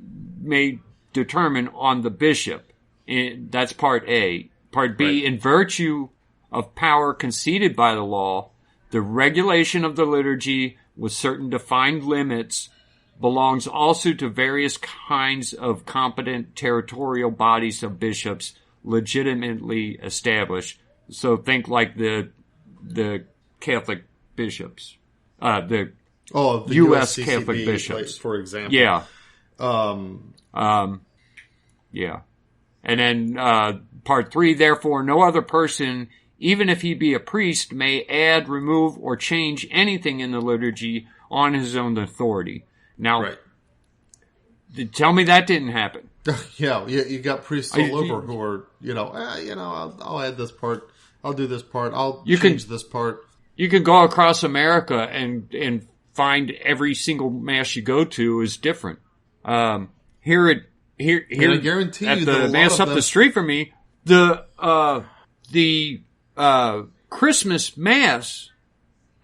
on the bishop. That's part A. Part B, in virtue of power conceded by the law, the regulation of the liturgy with certain defined limits belongs also to various kinds of competent territorial bodies of bishops legitimately established. So think like the Catholic bishops, the U.S. Catholic bishops, for example. Yeah. Yeah. And then part 3, therefore, no other person, even if he be a priest, may add, remove, or change anything in the liturgy on his own authority. Now, tell me that didn't happen. Yeah, you got priests all over who are, I'll add this part, I'll do this part, I'll change this part. You can go across America and find every single Mass you go to is different. Here I guarantee at you the Mass up the street from me, the Christmas Mass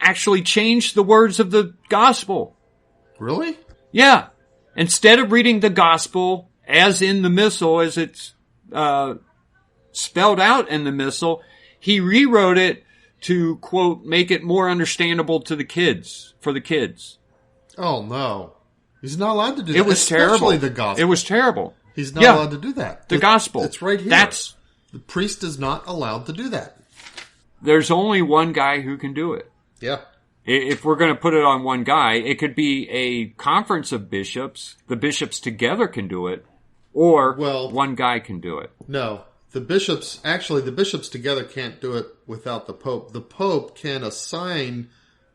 actually changed the words of the Gospel. Really? Yeah. Instead of reading the Gospel as in the Missal, as it's spelled out in the Missal, he rewrote it to, quote, make it more understandable to the kids, for the kids. Oh, no. He's not allowed to do that. It was terrible. Especially the Gospel. It was terrible. He's not allowed to do that. The Gospel. It's right here. The priest is not allowed to do that. There's only one guy who can do it. Yeah. If we're going to put it on one guy, it could be a conference of bishops. The bishops together can do it. Or one guy can do it. No. The bishops together can't do it without the Pope. The Pope can assign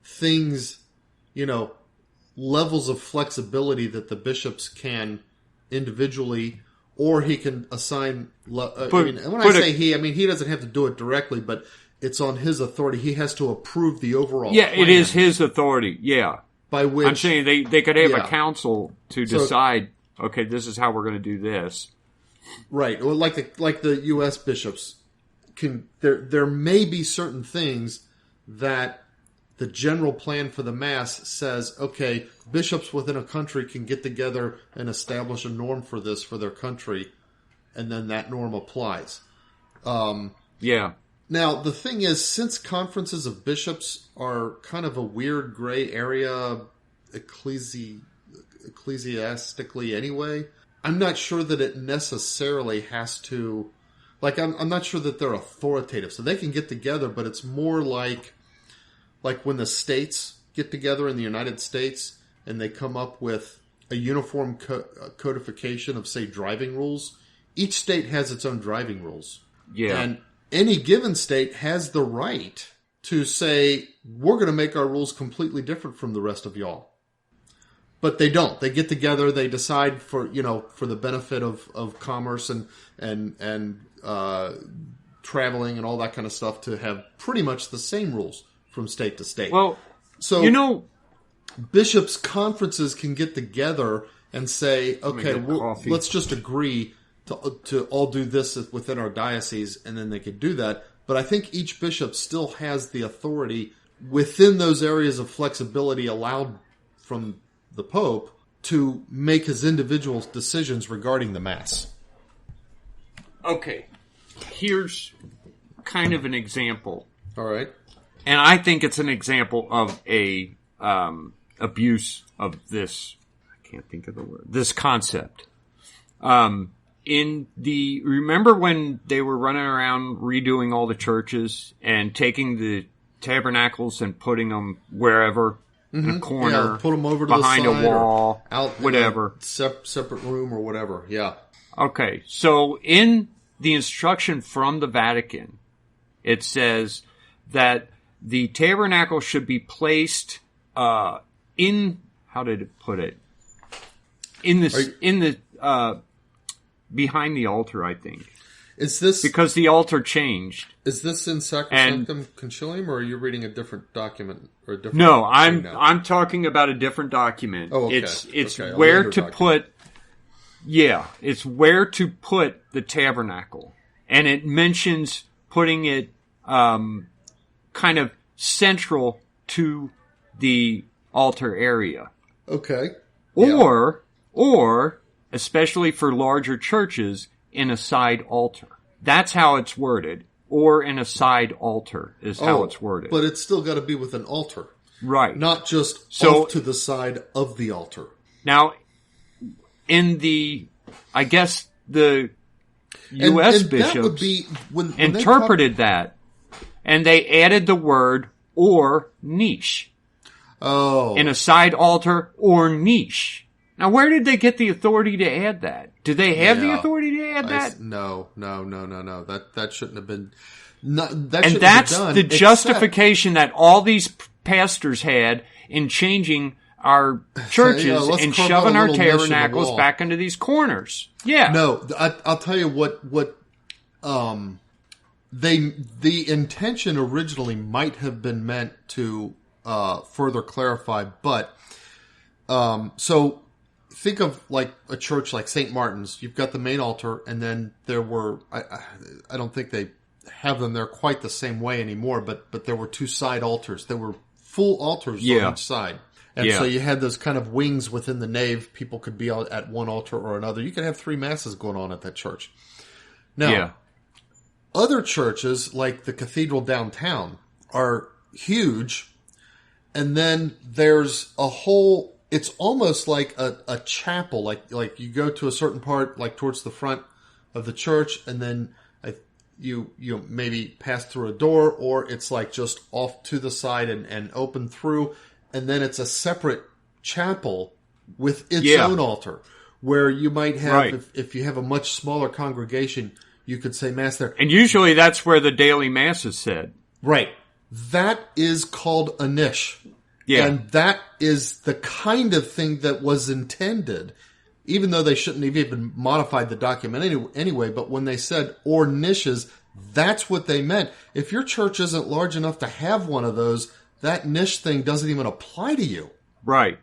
things, levels of flexibility that the bishops can individually, or he can assign, he doesn't have to do it directly, but it's on his authority. He has to approve the overall plan. It is his authority, yeah. By which... I'm saying they could have a council to decide, okay, this is how we're going to do this. Right. Well, like the U.S. bishops, there may be certain things that the general plan for the Mass says, okay, bishops within a country can get together and establish a norm for this for their country, and then that norm applies. Yeah. Now, the thing is, since conferences of bishops are kind of a weird gray area ecclesiastically anyway, I'm not sure that it necessarily has to... I'm not sure that they're authoritative. So they can get together, but it's more like when the states get together in the United States and they come up with a uniform codification of, say, driving rules. Each state has its own driving rules. Yeah. And any given state has the right to say, we're going to make our rules completely different from the rest of y'all. But they don't. They get together, they decide for the benefit of commerce and traveling and all that kind of stuff to have pretty much the same rules from state to state. Well, bishops' conferences can get together and say, okay, let's just agree to all do this within our diocese, and then they could do that. But I think each bishop still has the authority within those areas of flexibility allowed from the Pope to make his individual decisions regarding the Mass. Okay. Here's kind of an example. All right. And I think it's an example of a abuse of this. I can't think of the word. This concept. Remember when they were running around redoing all the churches and taking the tabernacles and putting them wherever in a corner, put them over to behind the side a wall, or out whatever, in a separate room or whatever. Yeah. Okay, so in the instruction from the Vatican, it says that the tabernacle should be placed in. How did it put it? Behind the altar, I think. Is this because the altar changed? Is this in Sacrosanctum Concilium, or are you reading a different document or a different? No, I'm talking about a different document. Oh, okay. It's where to document. put. Yeah, it's where to put the tabernacle, and it mentions putting it kind of central to the altar area. Okay. Or especially for larger churches, in a side altar. That's how it's worded. Or in a side altar is how it's worded. But it's still got to be with an altar. Right. Not just off to the side of the altar. Now, in I guess the U.S. bishops that would be when interpreted that, and they added the word or niche. Oh. In a side altar or niche. Now, where did they get the authority to add that? Do they have the authority to add that? No. That shouldn't have been. That's the justification that all these pastors had in changing our churches and shoving our tabernacles back into these corners. Yeah. No, I'll tell you what. The intention originally might have been meant to further clarify, but so. Think of like a church like St. Martin's. You've got the main altar, and then there were, I don't think they have them there quite the same way anymore, but there were two side altars. There were full altars on each side. And so you had those kind of wings within the nave. People could be at one altar or another. You could have 3 masses going on at that church. Now, other churches, like the cathedral downtown, are huge, and then there's a whole... It's almost like a chapel, like you go to a certain part, like towards the front of the church, and then you maybe pass through a door, or it's like just off to the side and open through, and then it's a separate chapel with its own altar, where you might have, if you have a much smaller congregation, you could say Mass there. And usually that's where the daily Mass is said. Right. That is called a niche. Yeah. And that is the kind of thing that was intended, even though they shouldn't have even modified the document anyway. But when they said or niches, that's what they meant. If your church isn't large enough to have one of those, that niche thing doesn't even apply to you. Right.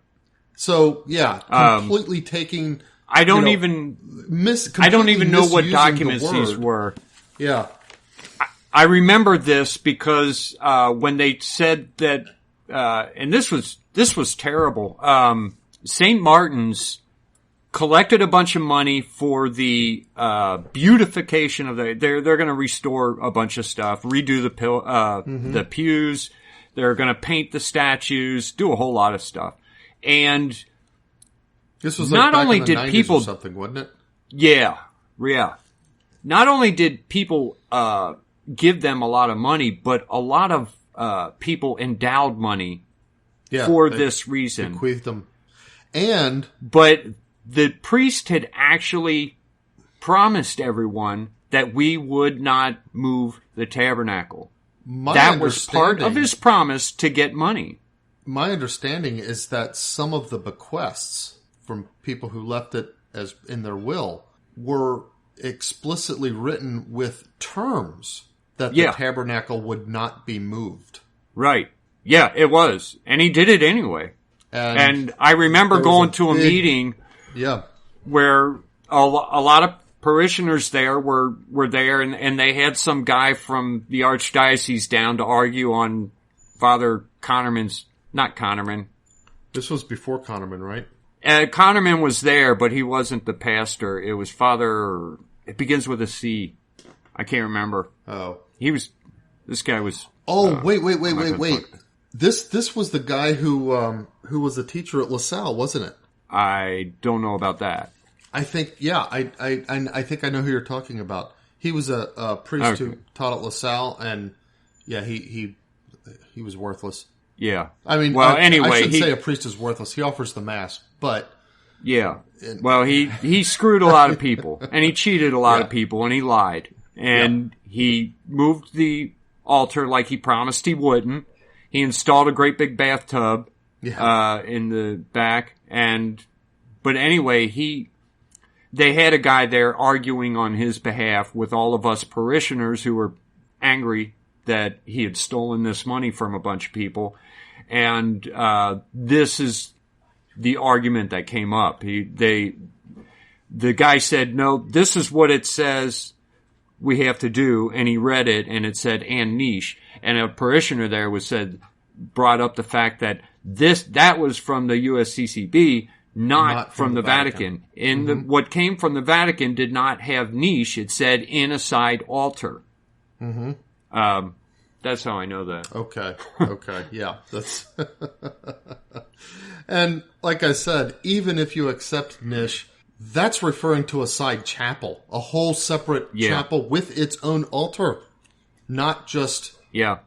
So, completely taking... I don't even know what documents these were. Yeah. I remember this because when they said that... and this was terrible. St. Martin's collected a bunch of money for the beautification of they're going to restore a bunch of stuff, redo the pews. They're going to paint the statues, do a whole lot of stuff. And this was like not only did people or something, wasn't it? Yeah. Not only did people give them a lot of money, but a lot of people endowed money for this reason. Bequeathed them. But the priest had actually promised everyone that we would not move the tabernacle. That was part of his promise to get money. My understanding is that some of the bequests from people who left it as in their will were explicitly written with terms that the tabernacle would not be moved. Right. Yeah, it was. And he did it anyway. And I remember going to a meeting where a lot of parishioners there were there, and they had some guy from the archdiocese down to argue on Father Connerman's... Not Connerman. This was before Connerman, right? Connerman was there, but he wasn't the pastor. It was Father... It begins with a C. I can't remember. Oh. This guy was Oh, wait. This was the guy who was a teacher at LaSalle, wasn't it? I don't know about that. I think, yeah, I think I know who you're talking about. He was a priest who taught at LaSalle, and yeah, he was worthless. Yeah. I mean, well, anyway, I shouldn't he, say a priest is worthless. He offers the mass, but yeah. Well, he screwed a lot of people, and he cheated a lot of people, and he lied, and he moved the altar like he promised he wouldn't. He installed a great big bathtub in the back, but anyway, they had a guy there arguing on his behalf with all of us parishioners who were angry that he had stolen this money from a bunch of people, and this is the argument that came up. The guy said, "No, this is what it says we have to do," and he read it, and it said "and niche," and a parishioner there brought up the fact that that was from the USCCB, not from the Vatican. What came from the Vatican did not have niche; it said "in a side altar." Mm-hmm. That's how I know that. Okay, yeah, that's. And like I said, even if you accept niche, that's referring to a side chapel, a whole separate chapel with its own altar, not just you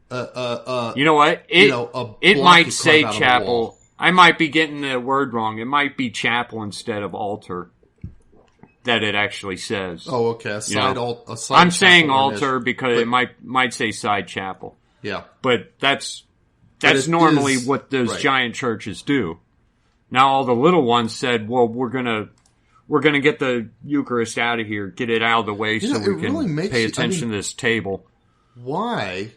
know what? It might say chapel. I might be getting the word wrong. It might be chapel instead of altar. That it actually says. Oh, okay. A side I'm saying altar because it might say side chapel. Yeah, but that's normally what those giant churches do. Now all the little ones said, "Well, we're gonna get the Eucharist out of here, get it out of the way, so we can really pay attention to this table." Why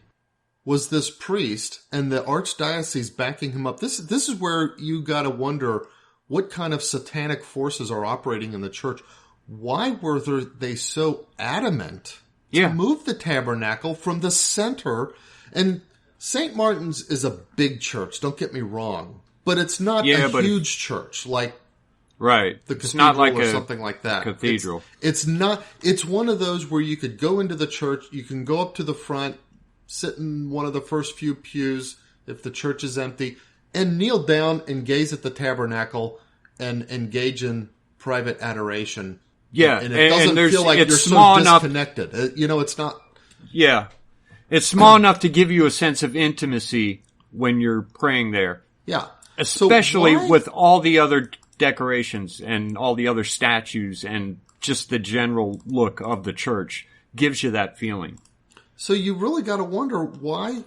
was this priest and the archdiocese backing him up? This is where you got to wonder what kind of satanic forces are operating in the church. Why were they so adamant to move the tabernacle from the center? And St. Martin's is a big church, don't get me wrong, but it's not a huge church like the cathedral or something like that. Cathedral. It's not. It's one of those where you could go into the church, you can go up to the front, sit in one of the first few pews if the church is empty, and kneel down and gaze at the tabernacle and engage in private adoration. Yeah, and it doesn't feel like you're small so disconnected. It's not. Yeah, it's small enough to give you a sense of intimacy when you're praying there. Yeah, especially with all the other decorations and all the other statues and just the general look of the church gives you that feeling. So you really got to wonder why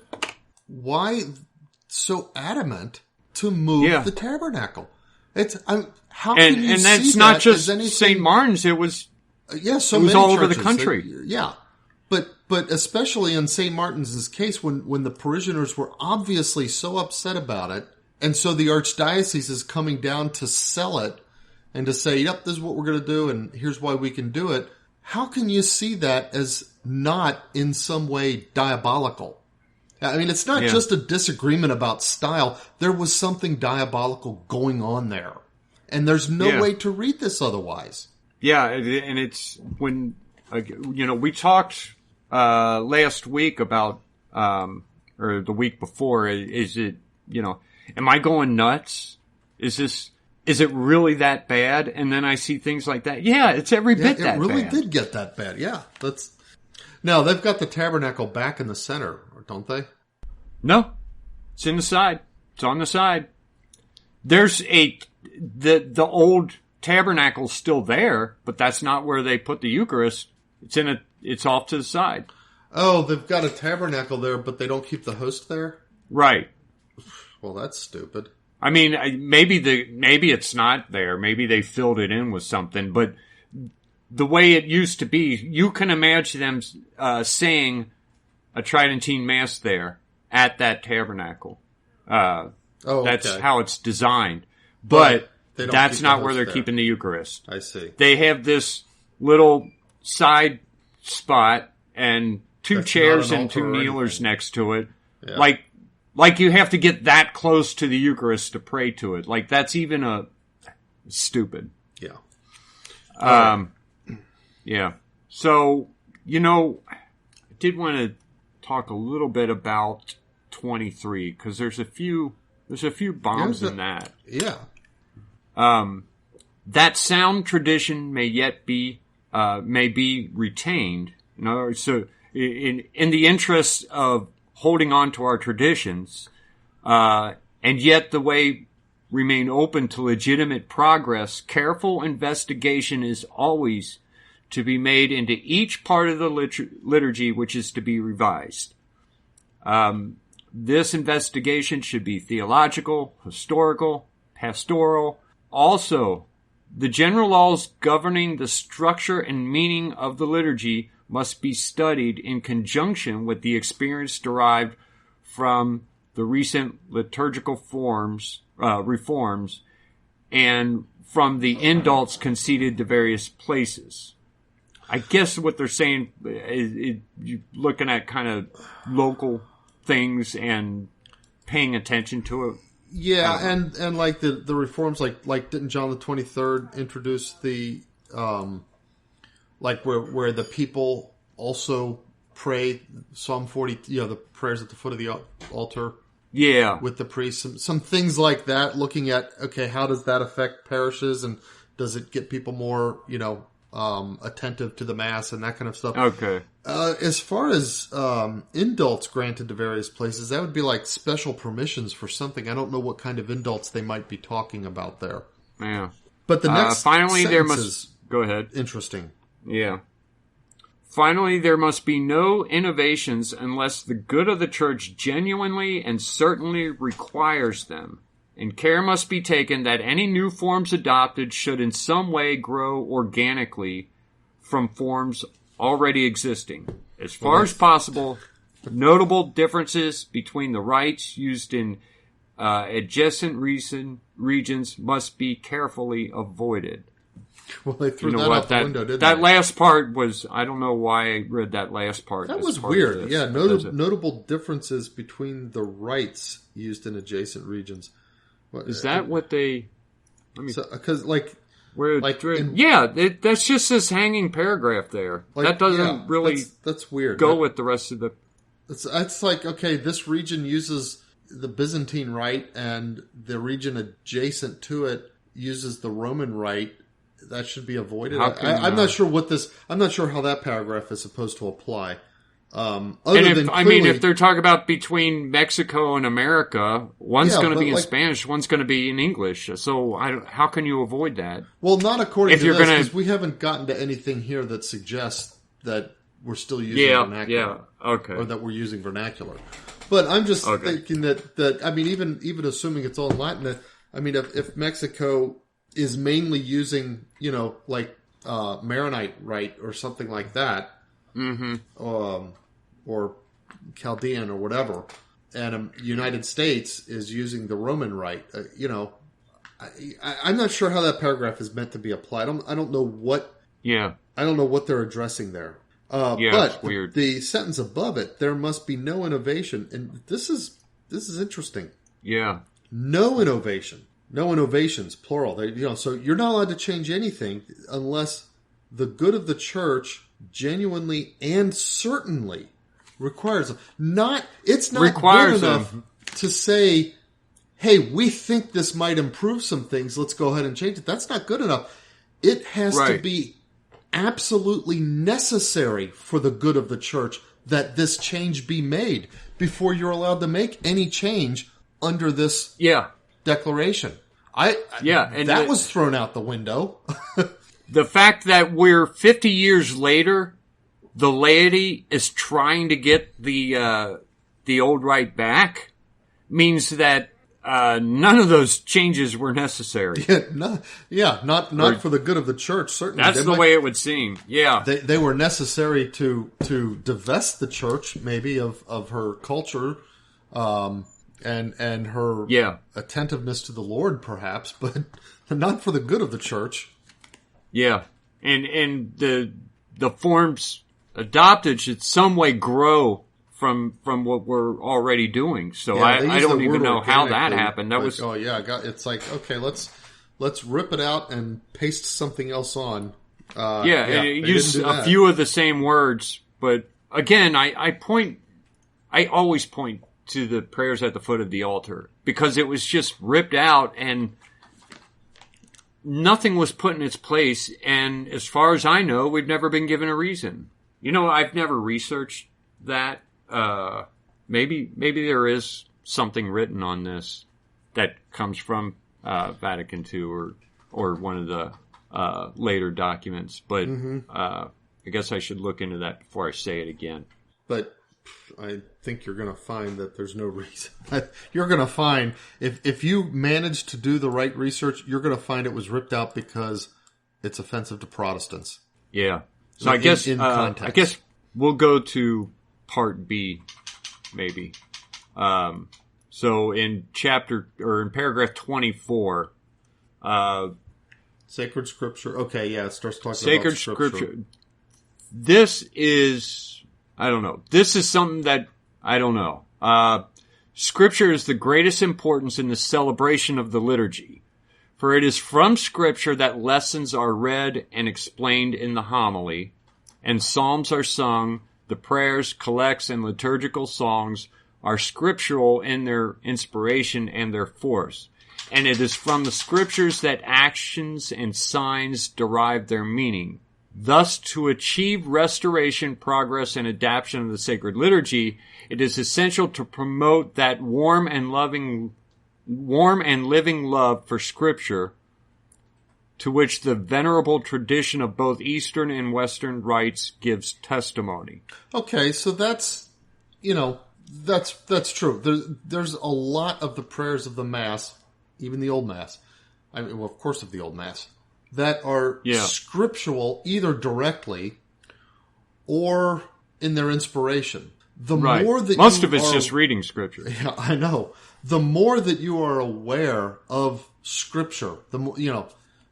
so adamant to move the tabernacle. How can you see that's that not just anything... St. Martin's. It was many all over churches. the country. But especially in St. Martin's case, when the parishioners were obviously so upset about it, and so the archdiocese is coming down to sell it and to say, "Yep, this is what we're going to do, and here's why we can do it." How can you see that as not in some way diabolical? I mean, it's not just a disagreement about style. There was something diabolical going on there. And there's no way to read this otherwise. Yeah, and it's when, we talked last week about, or the week before, is it, am I going nuts? Is it really that bad? And then I see things like that. Yeah, it's every bit that bad. It really did get that bad, yeah. Now, they've got the tabernacle back in the center, don't they? No. It's in the side. It's on the side. There's the old tabernacle's still there, but that's not where they put the Eucharist. It's off to the side. Oh, they've got a tabernacle there, but they don't keep the host there? Right. Well, that's stupid. I mean, maybe it's not there. Maybe they filled it in with something, but the way it used to be, you can imagine them saying a Tridentine Mass there at that tabernacle. That's how it's designed. But that's not where they're keeping the Eucharist. I see. They have this little side spot and two chairs and two kneelers next to it. Yeah. Like you have to get that close to the Eucharist to pray to it. Like that's even stupid. Yeah. Yeah. So, I did want to talk a little bit about 23 because there's a few bombs in that. Yeah. That sound tradition may be retained. In other words, so in the interest of holding on to our traditions, and yet the way remain open to legitimate progress, careful investigation is always to be made into each part of the liturgy which is to be revised. This investigation should be theological, historical, pastoral. Also, the general laws governing the structure and meaning of the liturgy must be studied in conjunction with the experience derived from the recent liturgical reforms and from the indults conceded to various places. I guess what they're saying is you're looking at kind of local things and paying attention to it. Yeah, and like the reforms, like didn't John the 23rd introduce the like where the people also pray Psalm 40, the prayers at the foot of the altar. Yeah, with the priests, some things like that. Looking at how does that affect parishes, and does it get people more attentive to the mass and that kind of stuff. Okay. As far as indults granted to various places, that would be like special permissions for something. I don't know what kind of indults they might be talking about there. Yeah. But the next finally, there must is go ahead. Interesting. Yeah. Finally, there must be no innovations unless the good of the church genuinely and certainly requires them. And care must be taken that any new forms adopted should in some way grow organically from forms already existing. As far as possible, notable differences between the rites used in adjacent regions must be carefully avoided. Well, they threw that out the window, didn't they? That last part was, I don't know why I read that last part. That was weird. Yeah, notable differences between the rites used in adjacent regions. Is that what they... Because, that's just this hanging paragraph there. That doesn't really that's weird. Go with the rest of the... It's like, okay, this region uses the Byzantine rite, and the region adjacent to it uses the Roman rite. That should be avoided. I'm not sure I'm not sure how that paragraph is supposed to apply. If they're talking about between Mexico and America, one's going to be in Spanish, one's going to be in English. So how can you avoid that? Well, not according to this, because we haven't gotten to anything here that suggests that we're still using vernacular. Yeah, okay. Or that we're using vernacular. But I'm just thinking that even assuming it's all in Latin, if Mexico is mainly using, Maronite rite or something like that, or Chaldean or whatever, and the United States is using the Roman rite, I'm not sure how that paragraph is meant to be applied. I don't know what. Yeah. I don't know what they're addressing there. But it's weird. The sentence above it, there must be no innovation, and this is interesting. Yeah. No innovation. No innovations, plural. So you're not allowed to change anything unless the good of the church genuinely and certainly requires them. It's not good enough to say, hey, we think this might improve some things. Let's go ahead and change it. That's not good enough. It has to be absolutely necessary for the good of the church that this change be made before you're allowed to make any change under this declaration. That was thrown out the window. The fact that we're 50 years later, the laity is trying to get the old rite back means that none of those changes were necessary. Not for the good of the church. Certainly, that's the way it would seem. Yeah, they were necessary to divest the church maybe of her culture. And her attentiveness to the Lord, perhaps, but not for the good of the church. Yeah, and the forms adopted should some way grow from what we're already doing. So I don't even know how that happened. That was it's like, okay, let's rip it out and paste something else on. Use a few of the same words, but again, I point I always point to the prayers at the foot of the altar because it was just ripped out and nothing was put in its place. And as far as I know, we've never been given a reason. I've never researched that. Maybe there is something written on this that comes from Vatican II or one of the later documents. But I guess I should look into that before I say it again. But I think you're going to find that there's no reason. You're going to find, if you manage to do the right research, you're going to find it was ripped out because it's offensive to Protestants. Yeah. So I guess we'll go to part B, maybe. So in paragraph 24, Sacred Scripture. Okay, yeah, it starts talking Sacred about Scripture. This is, I don't know. This is something that I don't know. Scripture is the greatest importance in the celebration of the liturgy. For it is from Scripture that lessons are read and explained in the homily, and psalms are sung, the prayers, collects, and liturgical songs are scriptural in their inspiration and their force. And it is from the Scriptures that actions and signs derive their meaning. Thus, to achieve restoration, progress, and adaptation of the sacred liturgy, it is essential to promote that warm and living love for Scripture, to which the venerable tradition of both Eastern and Western rites gives testimony. Okay, so that's true. There's a lot of the prayers of the Mass, even the Old Mass, of course of the Old Mass, that are scriptural either directly or in their inspiration. The more that most of it's just reading Scripture. Yeah, I know. The more that you are aware of Scripture, the more,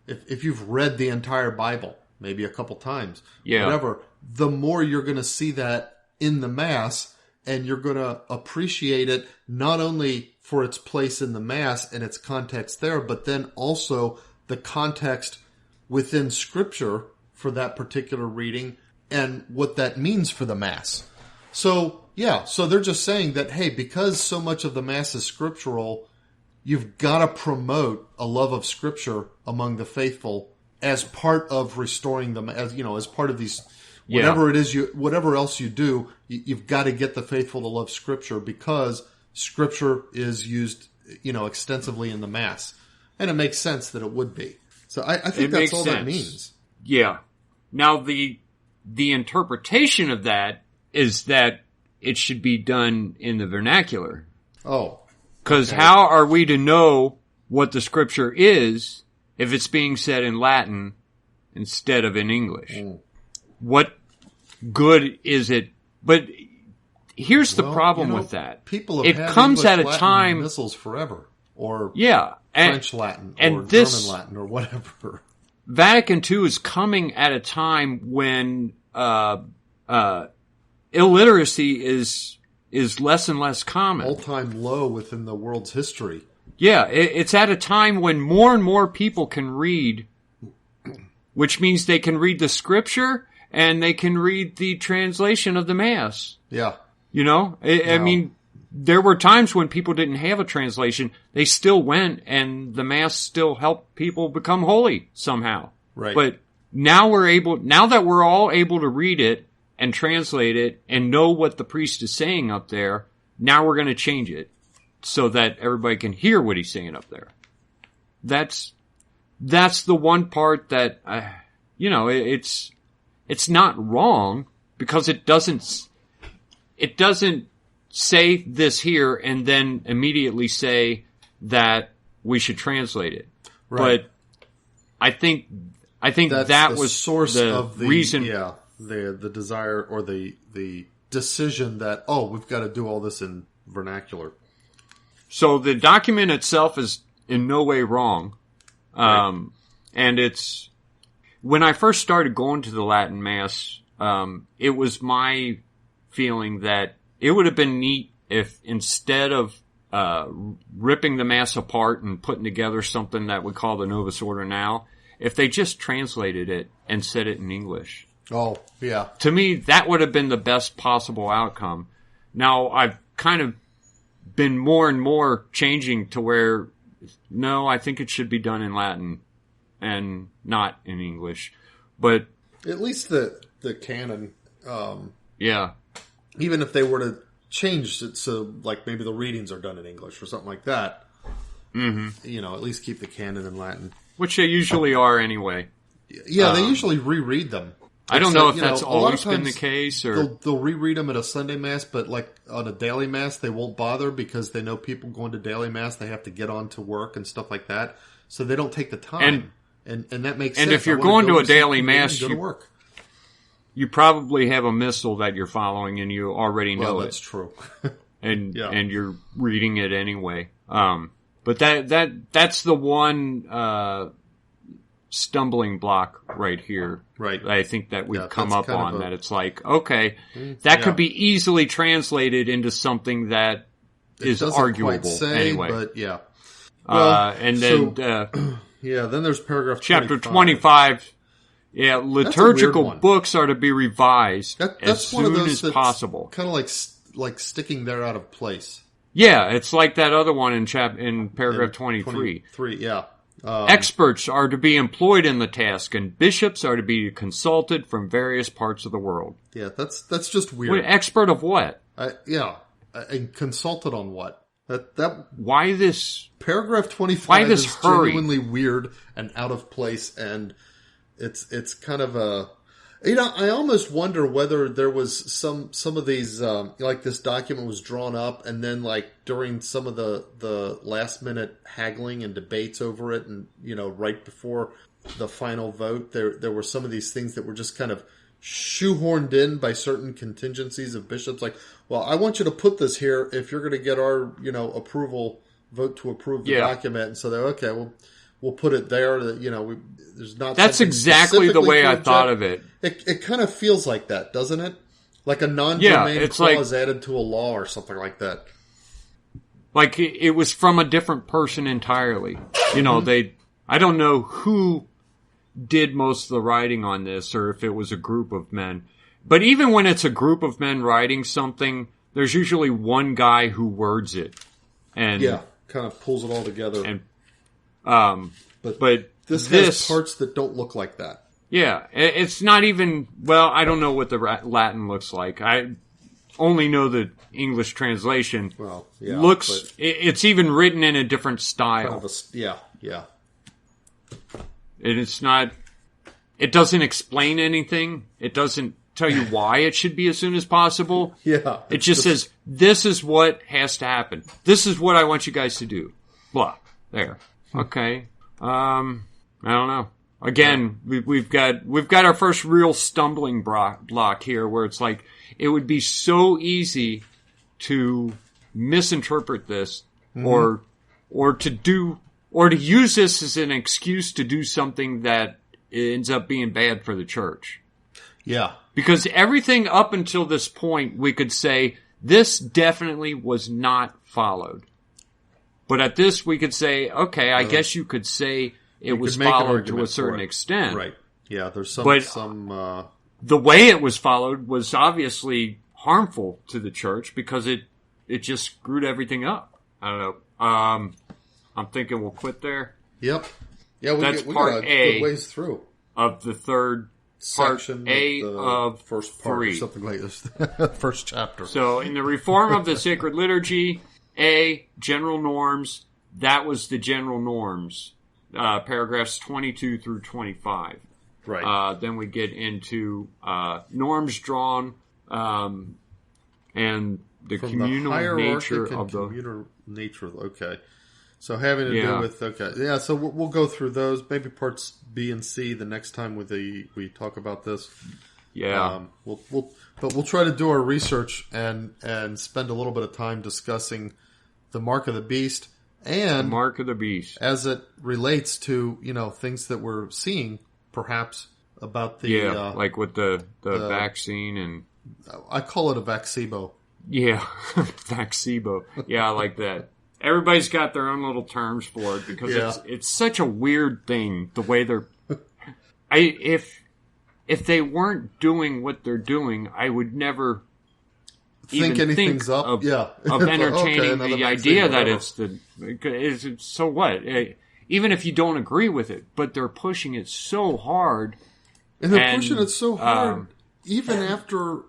if you've read the entire Bible, maybe a couple times, whatever, the more you're going to see that in the Mass, and you're going to appreciate it not only for its place in the Mass and its context there, but then also the context within Scripture for that particular reading and what that means for the Mass. So they're just saying that, hey, because so much of the Mass is scriptural, you've got to promote a love of Scripture among the faithful as part of restoring them, as part of these, whatever it is whatever else you do, you've got to get the faithful to love Scripture because Scripture is used, extensively in the Mass. And it makes sense that it would be. So I think that's all that means. Yeah. Now the interpretation of that is that it should be done in the vernacular. Oh. Because how are we to know what the Scripture is if it's being said in Latin instead of in English? What good is it? But here's the problem with that. People have had comes English, at a Latin time missiles forever, or French Latin, and or this, German Latin, or whatever. Vatican II is coming at a time when illiteracy is less and less common. All-time low within the world's history. Yeah, it's at a time when more and more people can read, which means they can read the Scripture and they can read the translation of the Mass. Yeah. I mean, there were times when people didn't have a translation. They still went and the Mass still helped people become holy somehow. Right. But now that we're all able to read it and translate it and know what the priest is saying up there, now we're going to change it so that everybody can hear what he's saying up there. That's the one part that, it's not wrong because it doesn't say this here and then immediately say that we should translate it. Right. But I think that's that the was source of the reason. Yeah, the desire or the decision that, we've got to do all this in vernacular. So the document itself is in no way wrong. Right. And it's, when I first started going to the Latin Mass, it was my feeling that it would have been neat if instead of ripping the Mass apart and putting together something that we call the Novus Ordo now, if they just translated it and said it in English. Oh, yeah. To me, that would have been the best possible outcome Now, I've kind of been more and more changing to where, no, I think it should be done in Latin and not in English. But at least the canon, yeah. Even if they were to change it so, like, maybe the readings are done in English or something like that, at least keep the canon in Latin. Which they usually are anyway. Yeah, they usually reread them. I don't know if that's always been the case, or they'll reread them at a Sunday Mass, but like on a daily Mass, they won't bother because they know people going to daily Mass, they have to get on to work and stuff like that, so they don't take the time, and that makes sense. And if you're going to a daily Mass, go to work. You probably have a missal that you're following, and you already know that's true, and you're reading it anyway. But that's the one stumbling block right here. Right. I think that we've come up on that it's like, okay, that could be easily translated into something that is arguable quite say, anyway. But yeah. Well, and then then there's paragraph chapter 25. Yeah, liturgical books are to be revised as soon as possible. Kind of like sticking there out of place. Yeah, it's like that other one in paragraph 23. Experts are to be employed in the task, and bishops are to be consulted from various parts of the world. Yeah, that's just weird. Wait, expert of what? And consulted on what? Why this paragraph 25 why this is hurry? Genuinely weird and out of place, and it's kind of a. I almost wonder whether there was some of these, like this document was drawn up, and then like during some of the last minute haggling and debates over it, and right before the final vote, there were some of these things that were just kind of shoehorned in by certain contingencies of bishops. Like, well, I want you to put this here if you're going to get our vote to approve the document, and so they're okay. We'll put it there. There's not. That's exactly the way I thought of it. It kind of feels like that, doesn't it? Like a non-germane clause added to a law or something like that. Like it was from a different person entirely. I don't know who did most of the writing on this, or if it was a group of men. But even when it's a group of men writing something, there's usually one guy who words it, and kind of pulls it all together. And but this has parts that don't look like that. Yeah, it's not even, well, I don't know what the Latin looks like. I only know the English translation. Well, yeah. It's even written in a different style. Kind of yeah. And it's not, it doesn't explain anything. It doesn't tell you why it should be as soon as possible. Yeah. It just says, this is what has to happen. This is what I want you guys to do. Blah. There. Okay. I don't know. Again, we've got our first real stumbling block here, where it's like it would be so easy to misinterpret this, or to use this as an excuse to do something that ends up being bad for the church. Yeah, because everything up until this point, we could say this definitely was not followed. But at this, we could say, okay, I guess you could say it was followed to a certain extent. Right. Yeah, there's some... the way it was followed was obviously harmful to the church because it just screwed everything up. I don't know. I'm thinking we'll quit there. Yep. Yeah, we got a good ways through. Of the third section of first part, 3. Or something like this. First chapter. So, in the reform of the Sacred Liturgy... general norms. That was the general norms. Paragraphs 22 through 25. Right. Then we get into norms drawn and the from communal the nature of the communal nature. Okay. So having to do with so we'll go through those, maybe parts B and C the next time we talk about this. Yeah. We'll try to do our research and spend a little bit of time discussing the mark of the beast and the mark of the beast as it relates to things that we're seeing perhaps about the like with the vaccine, and I call it a vaccebo. Yeah, vaccebo. Yeah, I like that. Everybody's got their own little terms for it because it's such a weird thing the way they're. If they weren't doing what they're doing, I would never even anything's think up. of Okay, entertaining another the vaccine, idea that whatever. so what? Even if you don't agree with it, but they're pushing it so hard. And they're pushing it so hard, even after,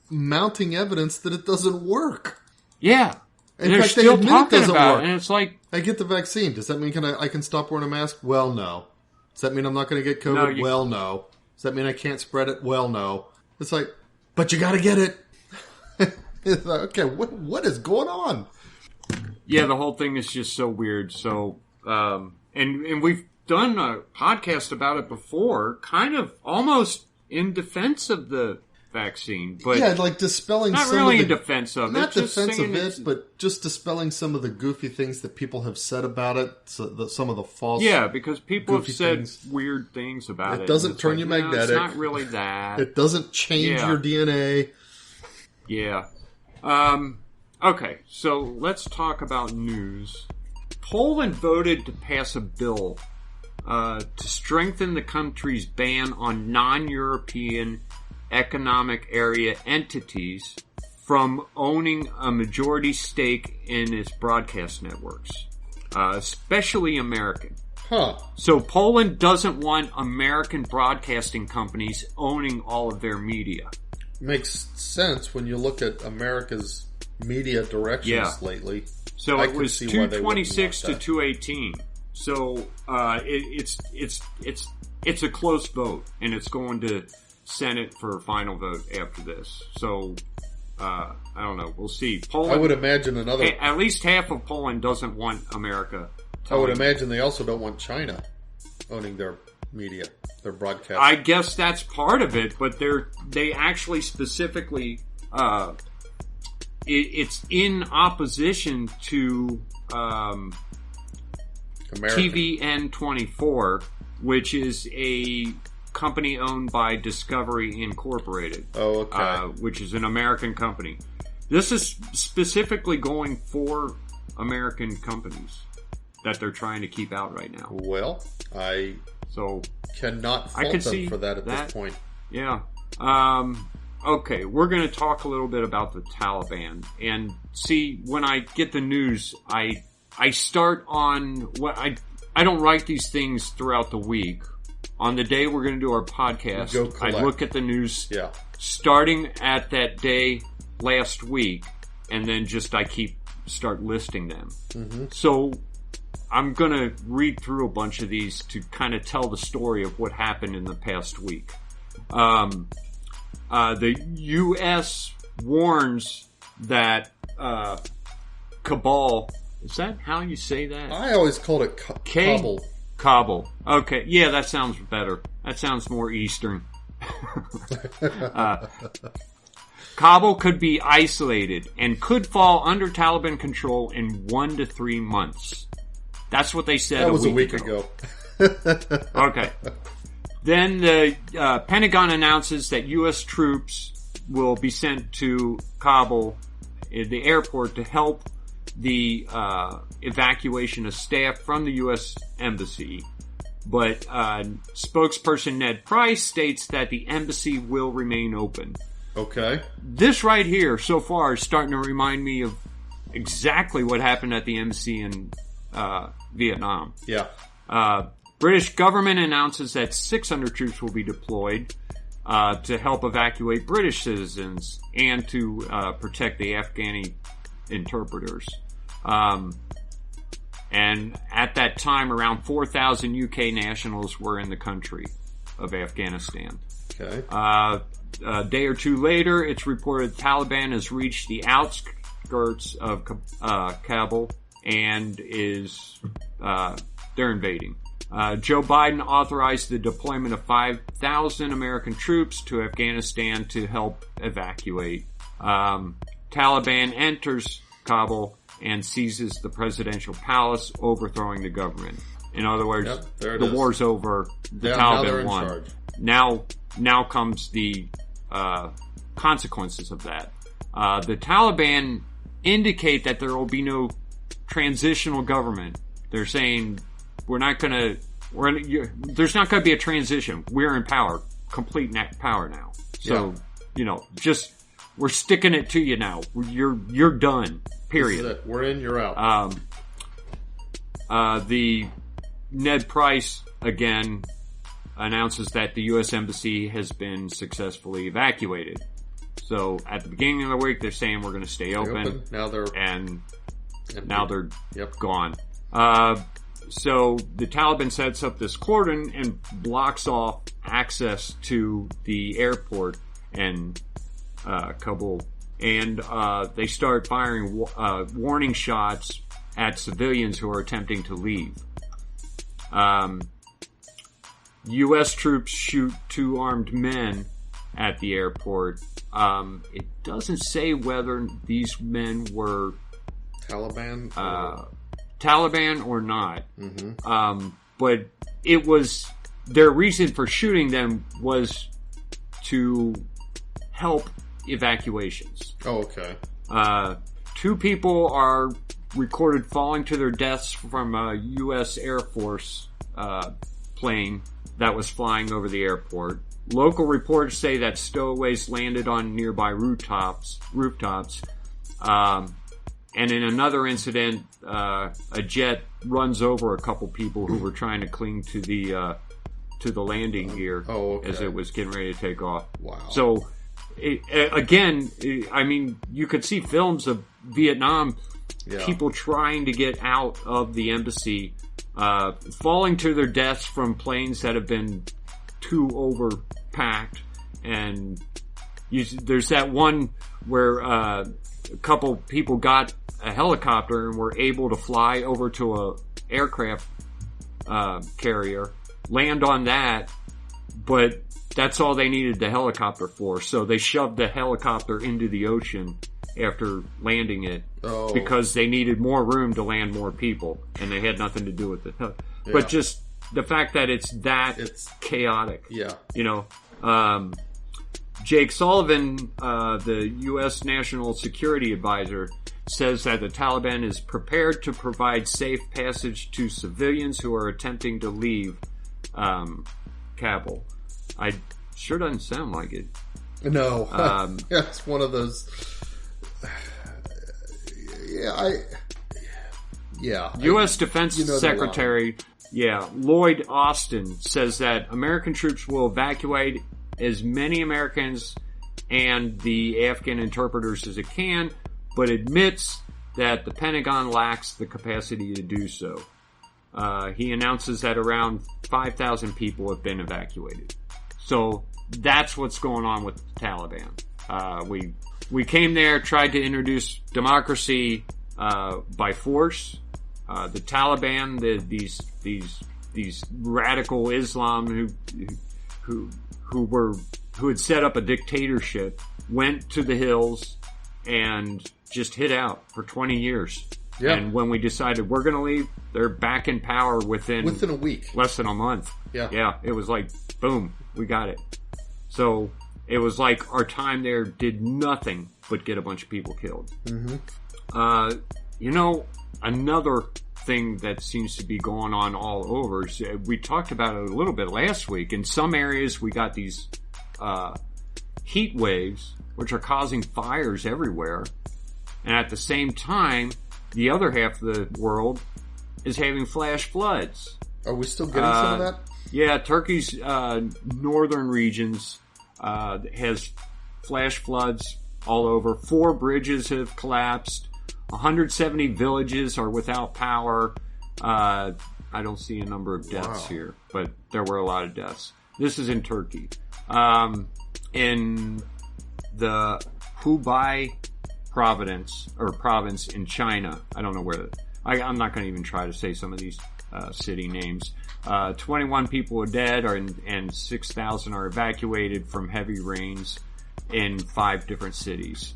mounting evidence that it doesn't work. Yeah. In they're fact, still they admit talking it doesn't about work. it, and it's like... I get the vaccine. Does that mean I can stop wearing a mask? Well, no. Does that mean I'm not going to get COVID? No, Well, no. Does that mean I can't spread it? Well, no. It's like, but you got to get it. It's like, okay, what is going on? Yeah, the whole thing is just so weird. So, and we've done a podcast about it before, kind of almost in defense of the vaccine, but yeah, like dispelling not some really of in defense of it. not Just defense of saying it, but just dispelling some of the goofy things that people have said about it. Some of the false, because people have said things. Weird things about it. It doesn't turn you magnetic. No, it's not really that. It doesn't change your DNA. Yeah. Okay, so let's talk about news. Poland voted to pass a bill to strengthen the country's ban on non-European economic area entities from owning a majority stake in its broadcast networks, especially American. Huh. So Poland doesn't want American broadcasting companies owning all of their media. Makes sense when you look at America's media directions lately. So it was 226 to 218. So it's a close vote, and it's going to Senate for a final vote after this. So I don't know. We'll see. Poland, I would imagine at least half of Poland doesn't want America. I would imagine they also don't want China owning their media, their broadcast. I guess that's part of it, but they actually specifically it's in opposition to TVN 24, which is a company owned by Discovery Incorporated. Oh, okay. Which is an American company. This is specifically going for American companies that they're trying to keep out right now. Well, I cannot fault them for that at this point. Yeah. Okay, we're going to talk a little bit about the Taliban. And see, when I get the news, I start on what I don't write these things throughout the week. On the day we're going to do our podcast, I look at the news starting at that day last week, and then start listing them. Mm-hmm. So I'm going to read through a bunch of these to kind of tell the story of what happened in the past week. The U.S. warns that Kabul, is that how you say that? I always called it Kabul. Kabul. Okay, yeah, that sounds better. That sounds more Eastern. Kabul could be isolated and could fall under Taliban control in 1 to 3 months. That's what they said. That was a week ago. Okay. Then the Pentagon announces that U.S. troops will be sent to Kabul, the airport, to help the evacuation of staff from the U.S. Embassy. But spokesperson Ned Price states that the embassy will remain open. Okay. This right here, so far, is starting to remind me of exactly what happened at the embassy in Vietnam. Yeah. British government announces that 600 troops will be deployed to help evacuate British citizens and to protect the Afghani interpreters. And at that time, around 4,000 UK nationals were in the country of Afghanistan. Okay. A day or two later, it's reported Taliban has reached the outskirts of Kabul and they're invading. Joe Biden authorized the deployment of 5,000 American troops to Afghanistan to help evacuate. Taliban enters Kabul and seizes the presidential palace, overthrowing the government. In other words, the war's over. The Taliban won. Now comes the consequences of that. The Taliban indicate that there will be no transitional government. They're saying there's not going to be a transition. We're in power, complete power now. So, just we're sticking it to you now. You're done. Period. This is it. We're in, you're out. The Ned Price again announces that the U.S. Embassy has been successfully evacuated. So at the beginning of the week, they're saying we're going to stay open. Now they're gone. So the Taliban sets up this cordon and blocks off access to the airport and Kabul, and they start firing warning shots at civilians who are attempting to leave. U.S. troops shoot 2 armed men at the airport. It doesn't say whether these men were Taliban or not. Mm-hmm. But it was their reason for shooting them was to help evacuations. Oh, okay. 2 people are recorded falling to their deaths from a U.S. Air Force plane that was flying over the airport. Local reports say that stowaways landed on nearby rooftops. And in another incident, a jet runs over a couple people who were trying to cling to the landing gear as it was getting ready to take off. Wow. So, again, I mean, you could see films of Vietnam, people trying to get out of the embassy, falling to their deaths from planes that have been too overpacked. And there's that one where a couple people got a helicopter and were able to fly over to a aircraft carrier, land on that, but that's all they needed the helicopter for. So they shoved the helicopter into the ocean after landing it because they needed more room to land more people, and they had nothing to do with it. But just the fact that it's chaotic. Yeah. You know, Jake Sullivan, the U.S. National Security Advisor, says that the Taliban is prepared to provide safe passage to civilians who are attempting to leave Kabul. I sure doesn't sound like it. No. It's one of those. U.S. Defense Secretary, Lloyd Austin says that American troops will evacuate as many Americans and the Afghan interpreters as it can, but admits that the Pentagon lacks the capacity to do so. He announces that around 5,000 people have been evacuated. So that's what's going on with the Taliban. We came there, tried to introduce democracy by force. The Taliban, these radical Islam who had set up a dictatorship, went to the hills and just hid out for 20 years. Yeah. And when we decided we're going to leave, they're back in power within a week, less than a month. Yeah, it was like boom, we got it. So it was like our time there did nothing but get a bunch of people killed. Mm-hmm. Another thing that seems to be going on all over is we talked about it a little bit last week. In some areas, we got these heat waves, which are causing fires everywhere. And at the same time, the other half of the world is having flash floods. Are we still getting some of that? Yeah, Turkey's northern regions has flash floods all over. 4 bridges have collapsed. 170 villages are without power. I don't see a number of deaths here, but there were a lot of deaths. This is in Turkey. In the Hubei province in China. I don't know where. I'm not going to even try to say some of these city names. 21 people are dead, and 6,000 are evacuated from heavy rains in 5 different cities.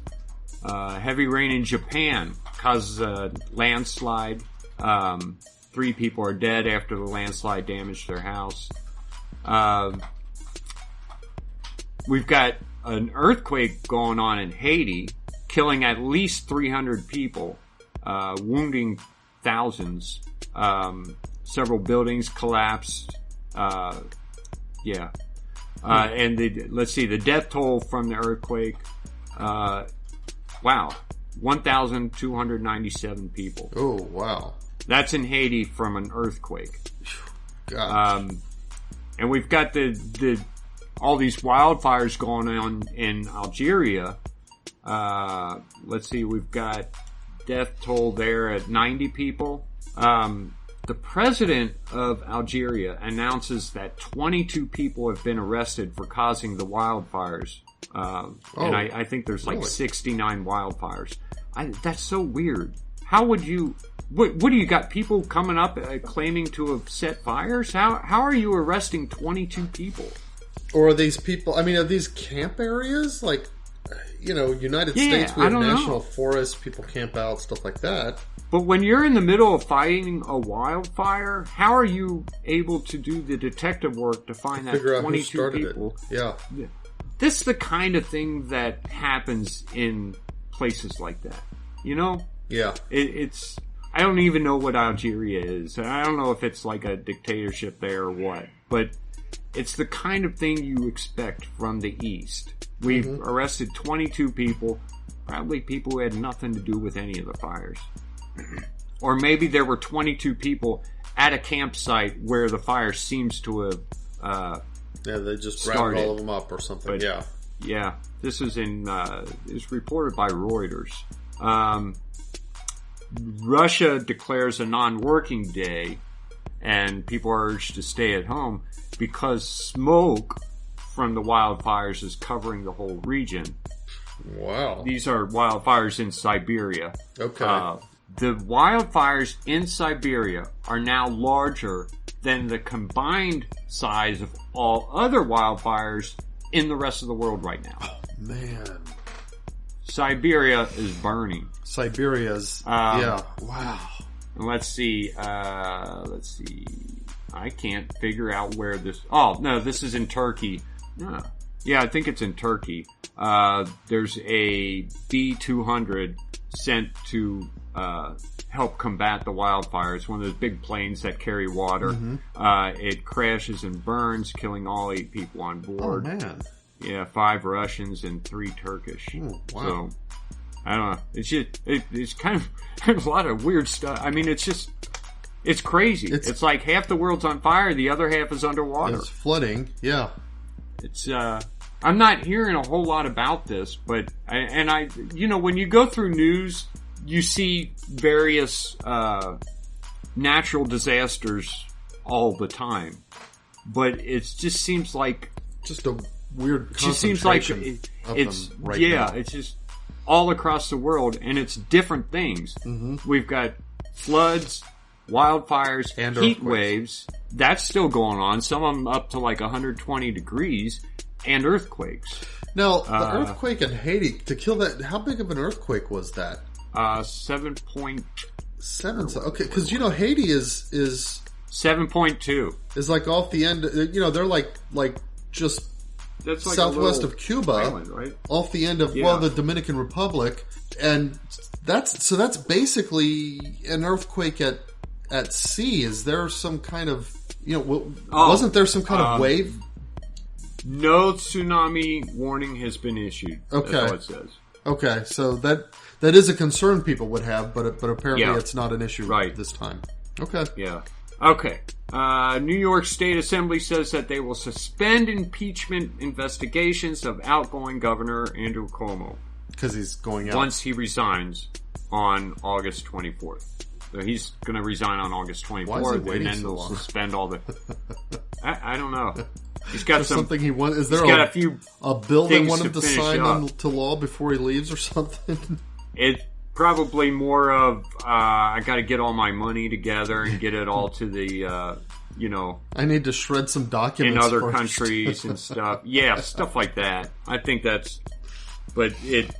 Heavy rain in Japan causes a landslide. 3 people are dead after the landslide damaged their house. We've got an earthquake going on in Haiti, killing at least 300 people, wounding thousands. Several buildings collapsed. And let's see, the death toll from the earthquake Wow. 1,297 people. Oh, wow. That's in Haiti from an earthquake. God. And we've got all these wildfires going on in Algeria. Let's see, we've got death toll there at 90 people. The president of Algeria announces that 22 people have been arrested for causing the wildfires. And I think there's like 69 wildfires. That's so weird. How would you... What do you got? People coming up claiming to have set fires? How are you arresting 22 people? Or are these people... I mean, are these camp areas? Like, United States, we have national forests, people camp out, stuff like that. But when you're in the middle of fighting a wildfire, how are you able to do the detective work to find that 22 people? Yeah. This is the kind of thing that happens in places like that. Yeah. It's... I don't even know what Algeria is. I don't know if it's like a dictatorship there or what. But it's the kind of thing you expect from the East. We've arrested 22 people, probably people who had nothing to do with any of the fires. Or maybe there were 22 people at a campsite where the fire seems to have they just rounded all of them up or something. But, yeah. This is is reported by Reuters. Russia declares a non-working day, and people are urged to stay at home because smoke from the wildfires is covering the whole region. Wow. These are wildfires in Siberia. Okay. The wildfires in Siberia are now larger than the combined size of all other wildfires in the rest of the world right now. Oh, man. Siberia is burning. Siberia's, yeah. Wow. Let's see. I can't figure out where this... Oh, no, this is in Turkey. Yeah, I think it's in Turkey. There's a B-200 sent to help combat the wildfires. It's one of those big planes that carry water. It crashes and burns, killing all 8 people on board. Oh, man. Yeah, 5 Russians and 3 Turkish. Oh, wow. So, I don't know. It's just, it's kind of, there's a lot of weird stuff. I mean, it's crazy. It's like half the world's on fire, the other half is underwater. It's flooding, yeah. It's, I'm not hearing a whole lot about this, but, when you go through news, you see various, natural disasters all the time. But it just seems like... Just a weird concentration. Just seems like it's now. It's just all across the world, and it's different things. We've got floods, wildfires, and heat waves. That's still going on. Some of them up to like 120 degrees, and earthquakes. Now, the earthquake in Haiti, to kill that, how big of an earthquake was that? 7.7. Okay, because Haiti is 7.2. Is like off the end. They're like just. That's like southwest of Cuba, island, right? Off the end of the Dominican Republic, and that's basically an earthquake at sea. Is there some kind of wasn't there some kind of wave? No tsunami warning has been issued. Okay, that's all it says. Okay, so that is a concern people would have, but apparently it's not an issue this time. Okay, yeah. Okay. New York State Assembly says that they will suspend impeachment investigations of outgoing Governor Andrew Cuomo. Because he's going out. Once he resigns on August 24th. So he's going to resign on August 24th, and then they'll suspend all the... I don't know. He's got something he wants. Is there a few a bill they want him to sign into law before he leaves or something? It's probably more of I got to get all my money together and get it all to the I need to shred some documents in other countries and stuff. Yeah, stuff like that. I think that's, but it,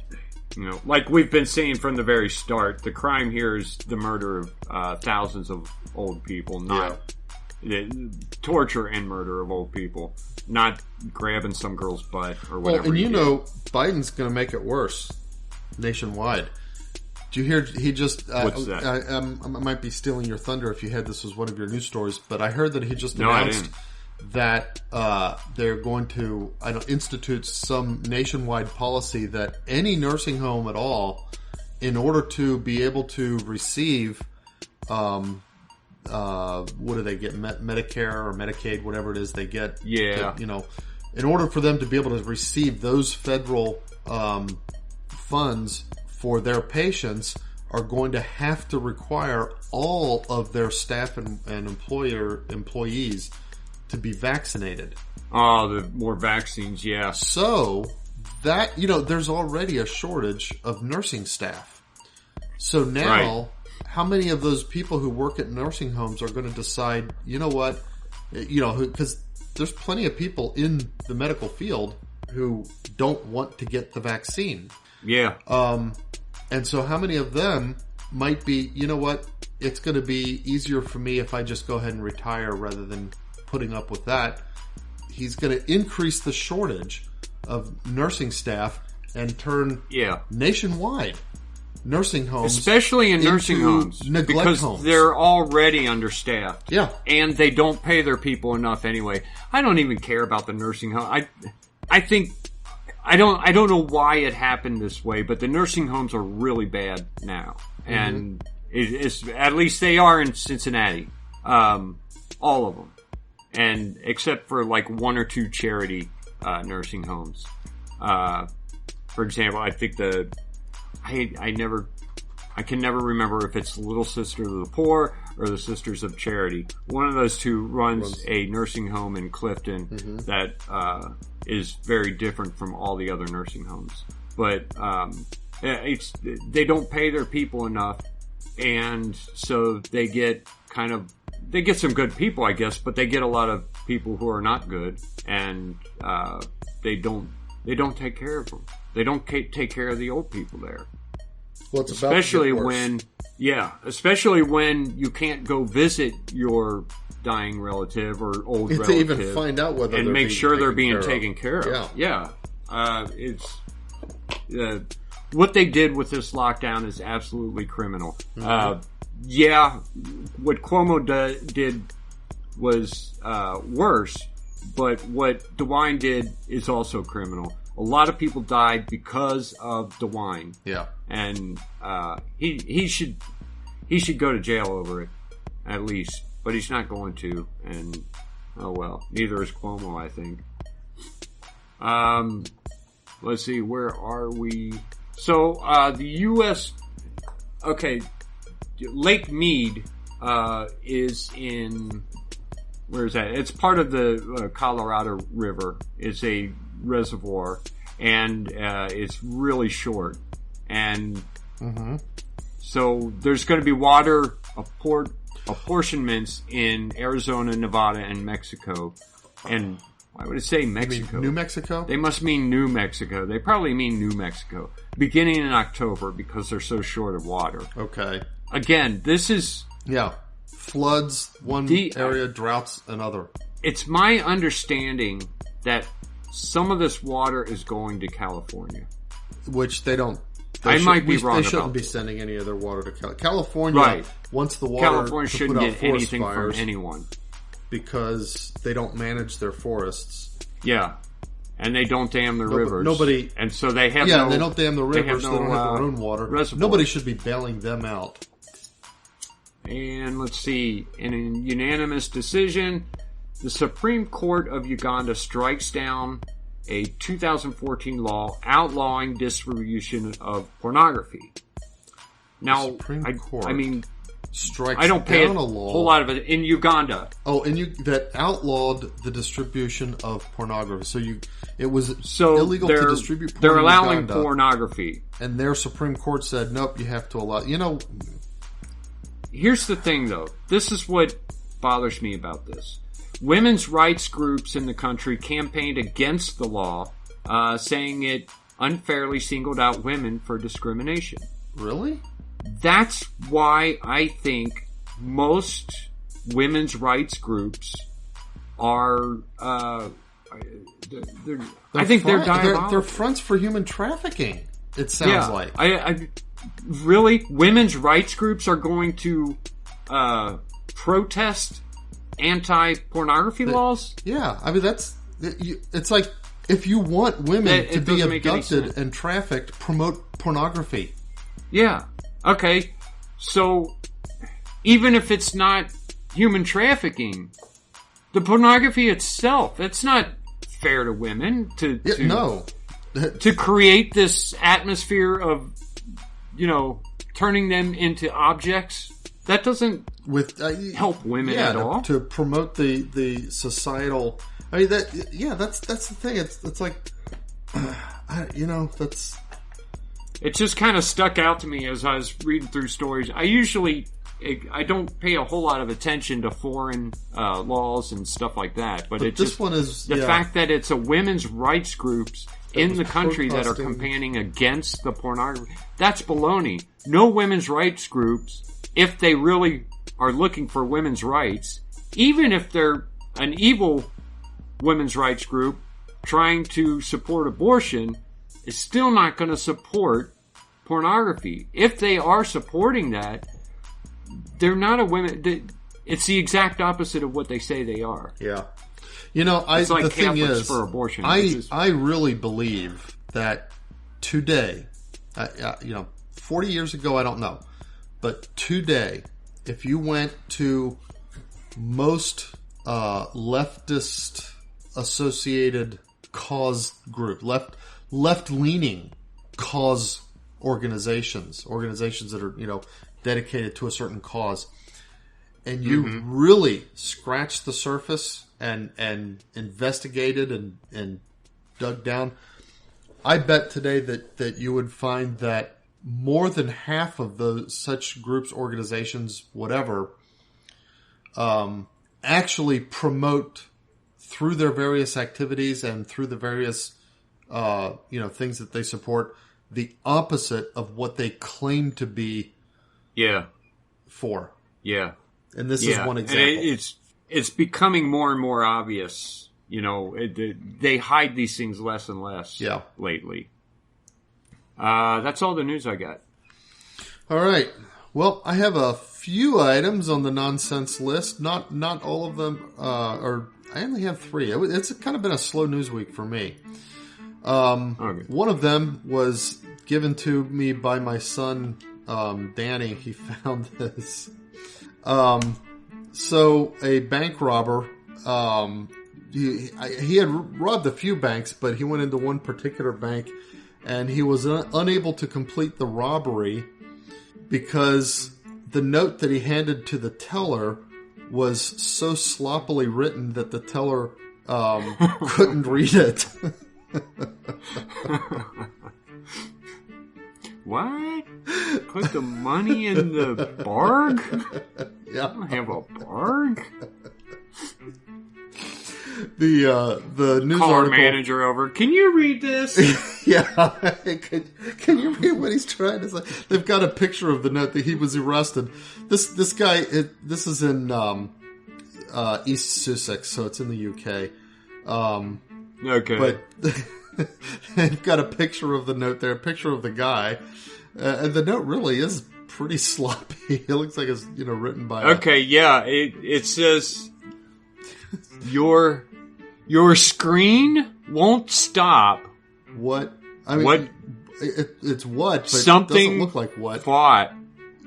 like we've been saying from the very start, the crime here is the murder of thousands of old people, not torture and murder of old people, not grabbing some girl's butt or whatever. Well, and Biden's going to make it worse nationwide. Do you hear he just... What's that? I might be stealing your thunder if you had this as one of your news stories, but I heard that he just announced that they're going to institute some nationwide policy that any nursing home at all, in order to be able to receive, what do they get? Medicare or Medicaid, whatever it is they get. Yeah. In order for them to be able to receive those federal funds for their patients, are going to have to require all of their staff and employees to be vaccinated. Oh, the more vaccines, yeah. So that, there's already a shortage of nursing staff. So now, how many of those people who work at nursing homes are going to decide, because there's plenty of people in the medical field who don't want to get the vaccine. Yeah. And so how many of them might be, it's going to be easier for me if I just go ahead and retire rather than putting up with that. He's going to increase the shortage of nursing staff and turn nationwide nursing homes, especially in nursing homes, because they're already understaffed. Yeah, and they don't pay their people enough anyway. I don't even care about the nursing home. I think I don't know why it happened this way, but the nursing homes are really bad now, and it's at least they are in Cincinnati, all of them, and except for like one or two charity nursing homes. For example, I think I can never remember if it's Little Sisters of the Poor or the Sisters of Charity. One of those two runs a nursing home in Clifton that is very different from all the other nursing homes. But they don't pay their people enough, and so they get some good people, I guess, but they get a lot of people who are not good, and they don't take care of them. They don't take care of the old people there. Well, it's especially when you can't go visit your dying relative or old relative to even find out whether and make sure they're being taken care of. Yeah. It's what they did with this lockdown is absolutely criminal. What Cuomo did was worse, but what DeWine did is also criminal. A lot of people died because of DeWine. Yeah. And he should go to jail over it, at least. But he's not going to, and oh well. Neither is Cuomo, I think. Let's see, where are we? So the U.S. Okay, Lake Mead is in. Where is that? It's part of the Colorado River. It's a reservoir, and it's really short, and so there's going to be water apportionments in Arizona, Nevada, and Mexico. And why would it say Mexico? New Mexico? They must mean New Mexico. They probably mean New Mexico, beginning in October, because they're so short of water. Okay. Again, this is floods one area, droughts another. It's my understanding that some of this water is going to California, which they don't. I might be wrong. They shouldn't be sending any of their water to California. Right. Once the water, California shouldn't get anything from anyone because they don't manage their forests. Yeah, and they don't dam the rivers. Nobody, and so they have. Yeah, they don't dam the rivers. They don't have their own water. Reservoirs. Nobody should be bailing them out. And let's see, in a unanimous decision, the Supreme Court of Uganda strikes down a 2014 law outlawing distribution of pornography. Now, Supreme Court strikes I don't pay down a law. whole lot of it in Uganda. Oh, and that outlawed the distribution of pornography. So it was illegal to distribute porn. They're allowing Uganda, pornography, and their Supreme Court said, "Nope, you have to allow." Here's the thing, though. This is what bothers me about this. Women's rights groups in the country campaigned against the law, saying it unfairly singled out women for discrimination. Really? That's why I think most women's rights groups are. I think they're diabolical. They're fronts for human trafficking. It sounds like. Really, women's rights groups are going to protest anti-pornography laws? Yeah, I mean, it's like, if you want women to be abducted and trafficked, promote pornography. Yeah. Okay. So, even if it's not human trafficking, the pornography itself, it's not fair to women to create this atmosphere of, turning them into objects. That doesn't help women at all. To promote the societal. I mean, that's the thing. It's like, that's. It just kind of stuck out to me as I was reading through stories. I don't pay a whole lot of attention to foreign laws and stuff like that, but this one is the fact that it's a women's rights groups in the country that are campaigning against the pornography. That's baloney. No women's rights groups, if they really are looking for women's rights, even if they're an evil women's rights group trying to support abortion, is still not going to support pornography. If they are supporting that, they're not a women. It's the exact opposite of what they say they are. Yeah. It's like the Catholics thing is, for abortion. I really believe that today, 40 years ago, I don't know, but today, if you went to most leftist associated cause group, left-leaning cause organizations that are, dedicated to a certain cause, and you really scratched the surface and investigated and dug down, I bet today that you would find that more than half of those such groups, organizations, whatever, actually promote through their various activities and through the various things that they support the opposite of what they claim to be for. Yeah. And this is one example. And it's becoming more and more obvious. They hide these things less and less lately. That's all the news I got. All right. Well, I have a few items on the nonsense list. Not all of them I only have 3. It's kind of been a slow news week for me. One of them was given to me by my son, Danny. He found this. So a bank robber, he had robbed a few banks, but he went into one particular bank and he was unable to complete the robbery because the note that he handed to the teller was so sloppily written that the teller couldn't read it. What? Put the money in the barg? Yeah. I don't have a barg. The news Call article. Our manager over. Can you read this? Yeah. Can you read what he's trying to say? They've got a picture of the note that he was arrested. This guy. This is in East Sussex, so it's in the UK. Okay. But they've got a picture of the note there, a picture of the guy, and the note really is pretty sloppy. It looks like it's written by. Okay, yeah. It says your screen won't stop. What? I mean, what? It's what? But something it doesn't look like what. Fought.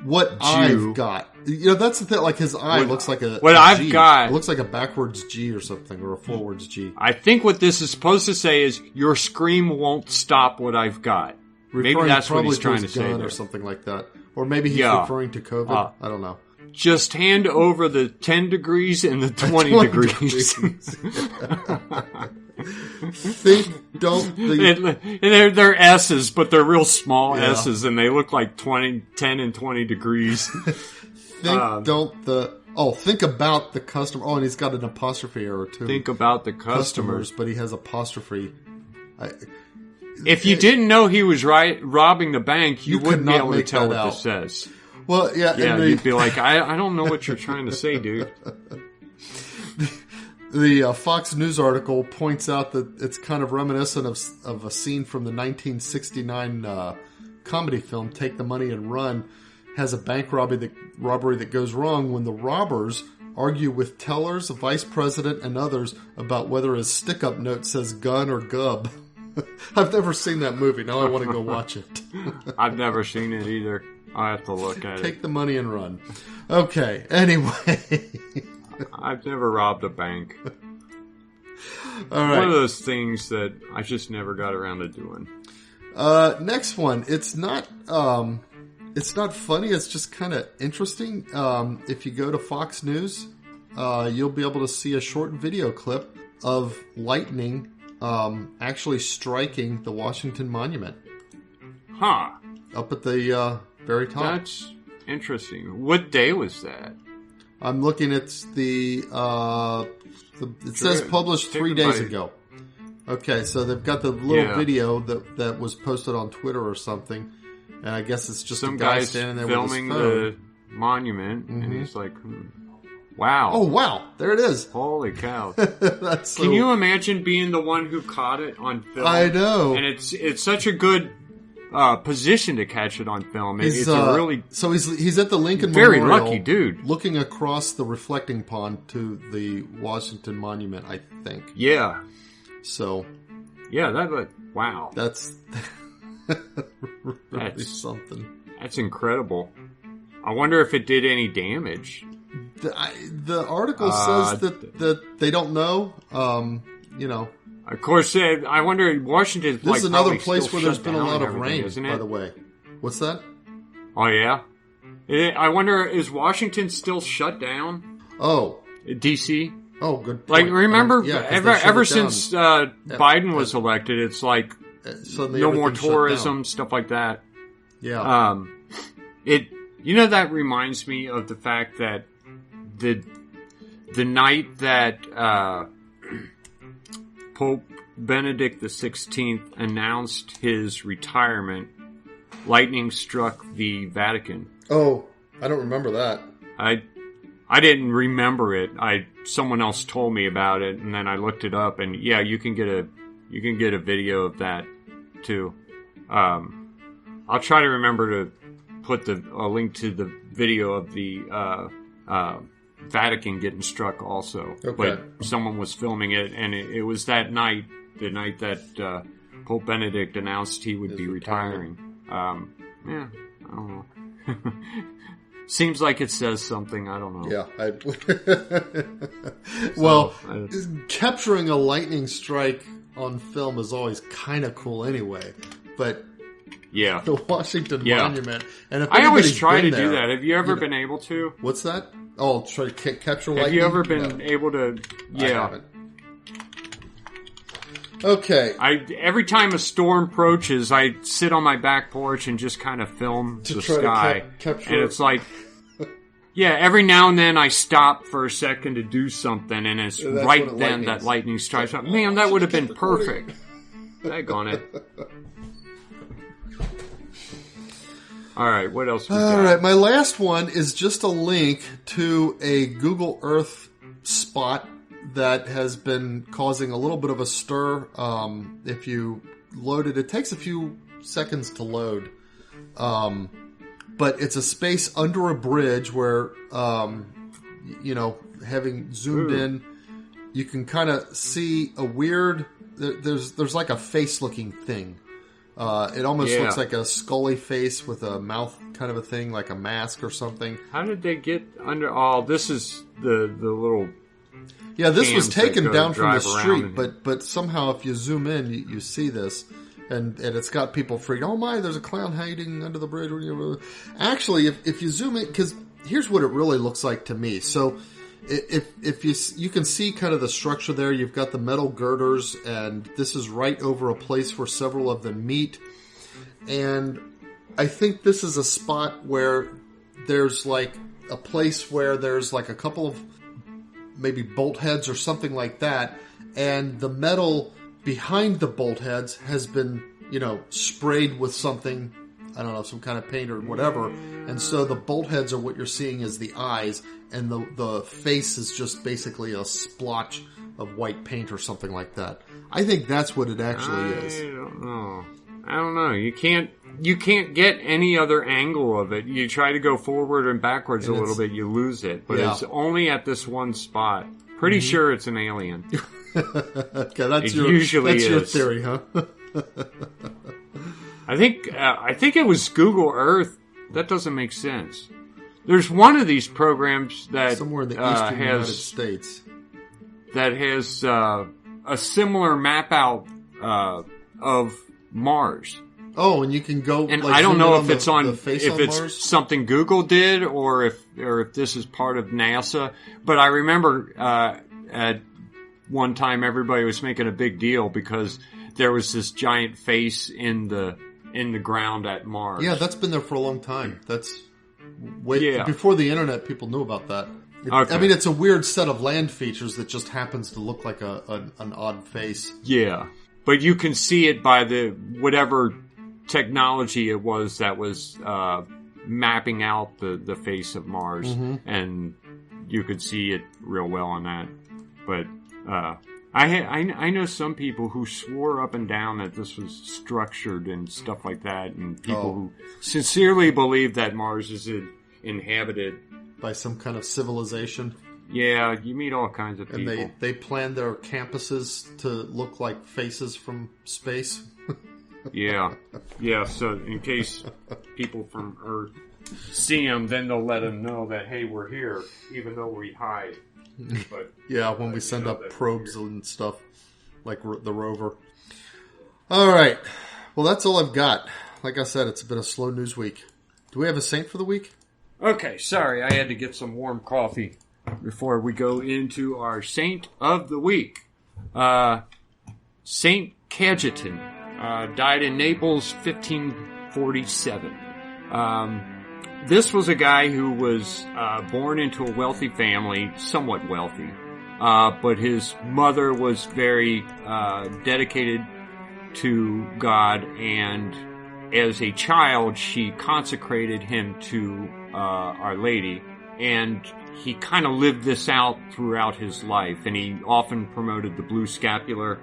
What I've got. That's the thing. Like his eye looks like a. What a I've G. got. It looks like a backwards G or something, or a forwards G. I think what this is supposed to say is your scream won't stop what I've got. Maybe that's what he's trying to say there. Or something like that. Or maybe he's referring to COVID. I don't know. Just hand over the 10 degrees and the 20 degrees. And they're S's, but they're real small S's, and they look like 10 and 20 degrees. Think about the customer. Oh, and he's got an apostrophe error too. Think about the customers, but he has apostrophe. If you didn't know he was robbing the bank, you wouldn't be able to tell what this says. Well, yeah, you'd be like, I don't know what you're trying to say, dude. The Fox News article points out that it's kind of reminiscent of a scene from the 1969 comedy film Take the Money and Run. Has a bank robbery that goes wrong when the robbers argue with tellers, a vice president, and others about whether his stick-up note says gun or gub. I've never seen that movie. Now I want to go watch it. I've never seen it either. I have to look at it. Take the money and run. Okay, anyway. I've never robbed a bank. All right. One of those things that I just never got around to doing. Next one. It's not funny. It's just kind of interesting. If you go to Fox News, you'll be able to see a short video clip of lightning actually striking the Washington Monument. Huh. Up at the very top. That's interesting. What day was that? I'm looking at it says published 3 days ago. Okay, so they've got the little video that was posted on Twitter or something, and I guess it's just some a guy guy standing there filming with his phone. the monument, and he's like, wow. Oh, wow, there it is. Holy cow. That's Can you imagine being the one who caught it on film? I know. And it's such a good position to catch it on film. It's a really... So he's at the Lincoln very Memorial, lucky dude. looking across the reflecting pond to the Washington Monument, I think. Yeah. So... Yeah, wow. That's really something. That's incredible. I wonder if it did any damage. The article says that they don't know. Of course, I wonder, Washington. This is another place where there's been a lot of rain, isn't it? By the way. What's that? Oh, yeah? I wonder, is Washington still shut down? Oh. D.C.? Oh, good point. Like, remember, ever since Biden was elected, it's like, no more tourism, stuff like that. Yeah. That reminds me of the fact that the night that Pope Benedict XVI announced his retirement, lightning struck the Vatican. Oh, I don't remember that. I didn't remember it. Someone else told me about it, and then I looked it up, and yeah, you can get a video of that too. I'll try to remember to put a link to the video of the Vatican getting struck also. Okay. But someone was filming it, and it was that night, the night that Pope Benedict announced he would be retiring. I don't know. Seems like it says something. I don't know. Yeah. Well, capturing a lightning strike on film is always kind of cool anyway. But yeah, the Washington Monument. And if I always try to there, do that. Have you ever been able to? What's that? Oh, try to capture lightning? Have you ever been able to? Yeah. I haven't. Okay. Every time a storm approaches, I sit on my back porch and just kind of film the sky. Capture. And it's like, yeah, every now and then I stop for a second to do something, and it's right then that lightning strikes. Man, that would have been perfect. Daggone it. All right, what else? All right, my last one is just a link to a Google Earth spot that has been causing a little bit of a stir. If you load it, it takes a few seconds to load. But it's a space under a bridge where, having zoomed in, you can kind of see a weird... There's like a face-looking thing. It almost looks like a scully face with a mouth kind of a thing, like a mask or something. How did they get under... Oh, this is the little... Yeah, this was taken down from the street, but somehow if you zoom in, you see this, and it's got people freaked. Oh my, there's a clown hiding under the bridge. Actually, if you zoom in, because here's what it really looks like to me. So if you can see kind of the structure there, you've got the metal girders, and this is right over a place where several of them meet. And I think this is a spot where there's like a place where there's like a couple of maybe bolt heads or something like that, and the metal behind the bolt heads has been, sprayed with something, I don't know, some kind of paint or whatever, and so the bolt heads are what you're seeing as the eyes, and the face is just basically a splotch of white paint or something like that. I think that's what it actually is. I don't know. You can't you can't get any other angle of it. You try to go forward and backwards a little bit, you lose it. But it's only at this one spot. Pretty sure it's an alien. Okay, that's your theory, huh? I think it was Google Earth. That doesn't make sense. There's one of these programs that somewhere in the eastern United States that has a similar map out of Mars. Oh, and you can go. And I don't know if it's Mars? something Google did or if this is part of NASA. But I remember at one time everybody was making a big deal because there was this giant face in the ground at Mars. Yeah, that's been there for a long time. That's before the internet. People knew about that. I mean, it's a weird set of land features that just happens to look like an odd face. Yeah, but you can see it by the whatever technology it was that was mapping out the face of Mars, and you could see it real well on that. But I know some people who swore up and down that this was structured and stuff like that, and people who sincerely believe that Mars is inhabited by some kind of civilization. Yeah, you meet all kinds of people. And they plan their campuses to look like faces from space. Yeah. So in case people from Earth see them, then they'll let them know that, hey, we're here, even though we hide. But yeah, when we send up probes and stuff, like the rover. All right. Well, that's all I've got. Like I said, it's been a slow news week. Do we have a saint for the week? Okay, sorry. I had to get some warm coffee before we go into our saint of the week. Saint Cajetan died in Naples, 1547. This was a guy who was born into a wealthy family, somewhat wealthy, but his mother was very dedicated to God, and as a child, she consecrated him to Our Lady, and he kind of lived this out throughout his life, and he often promoted the blue scapular,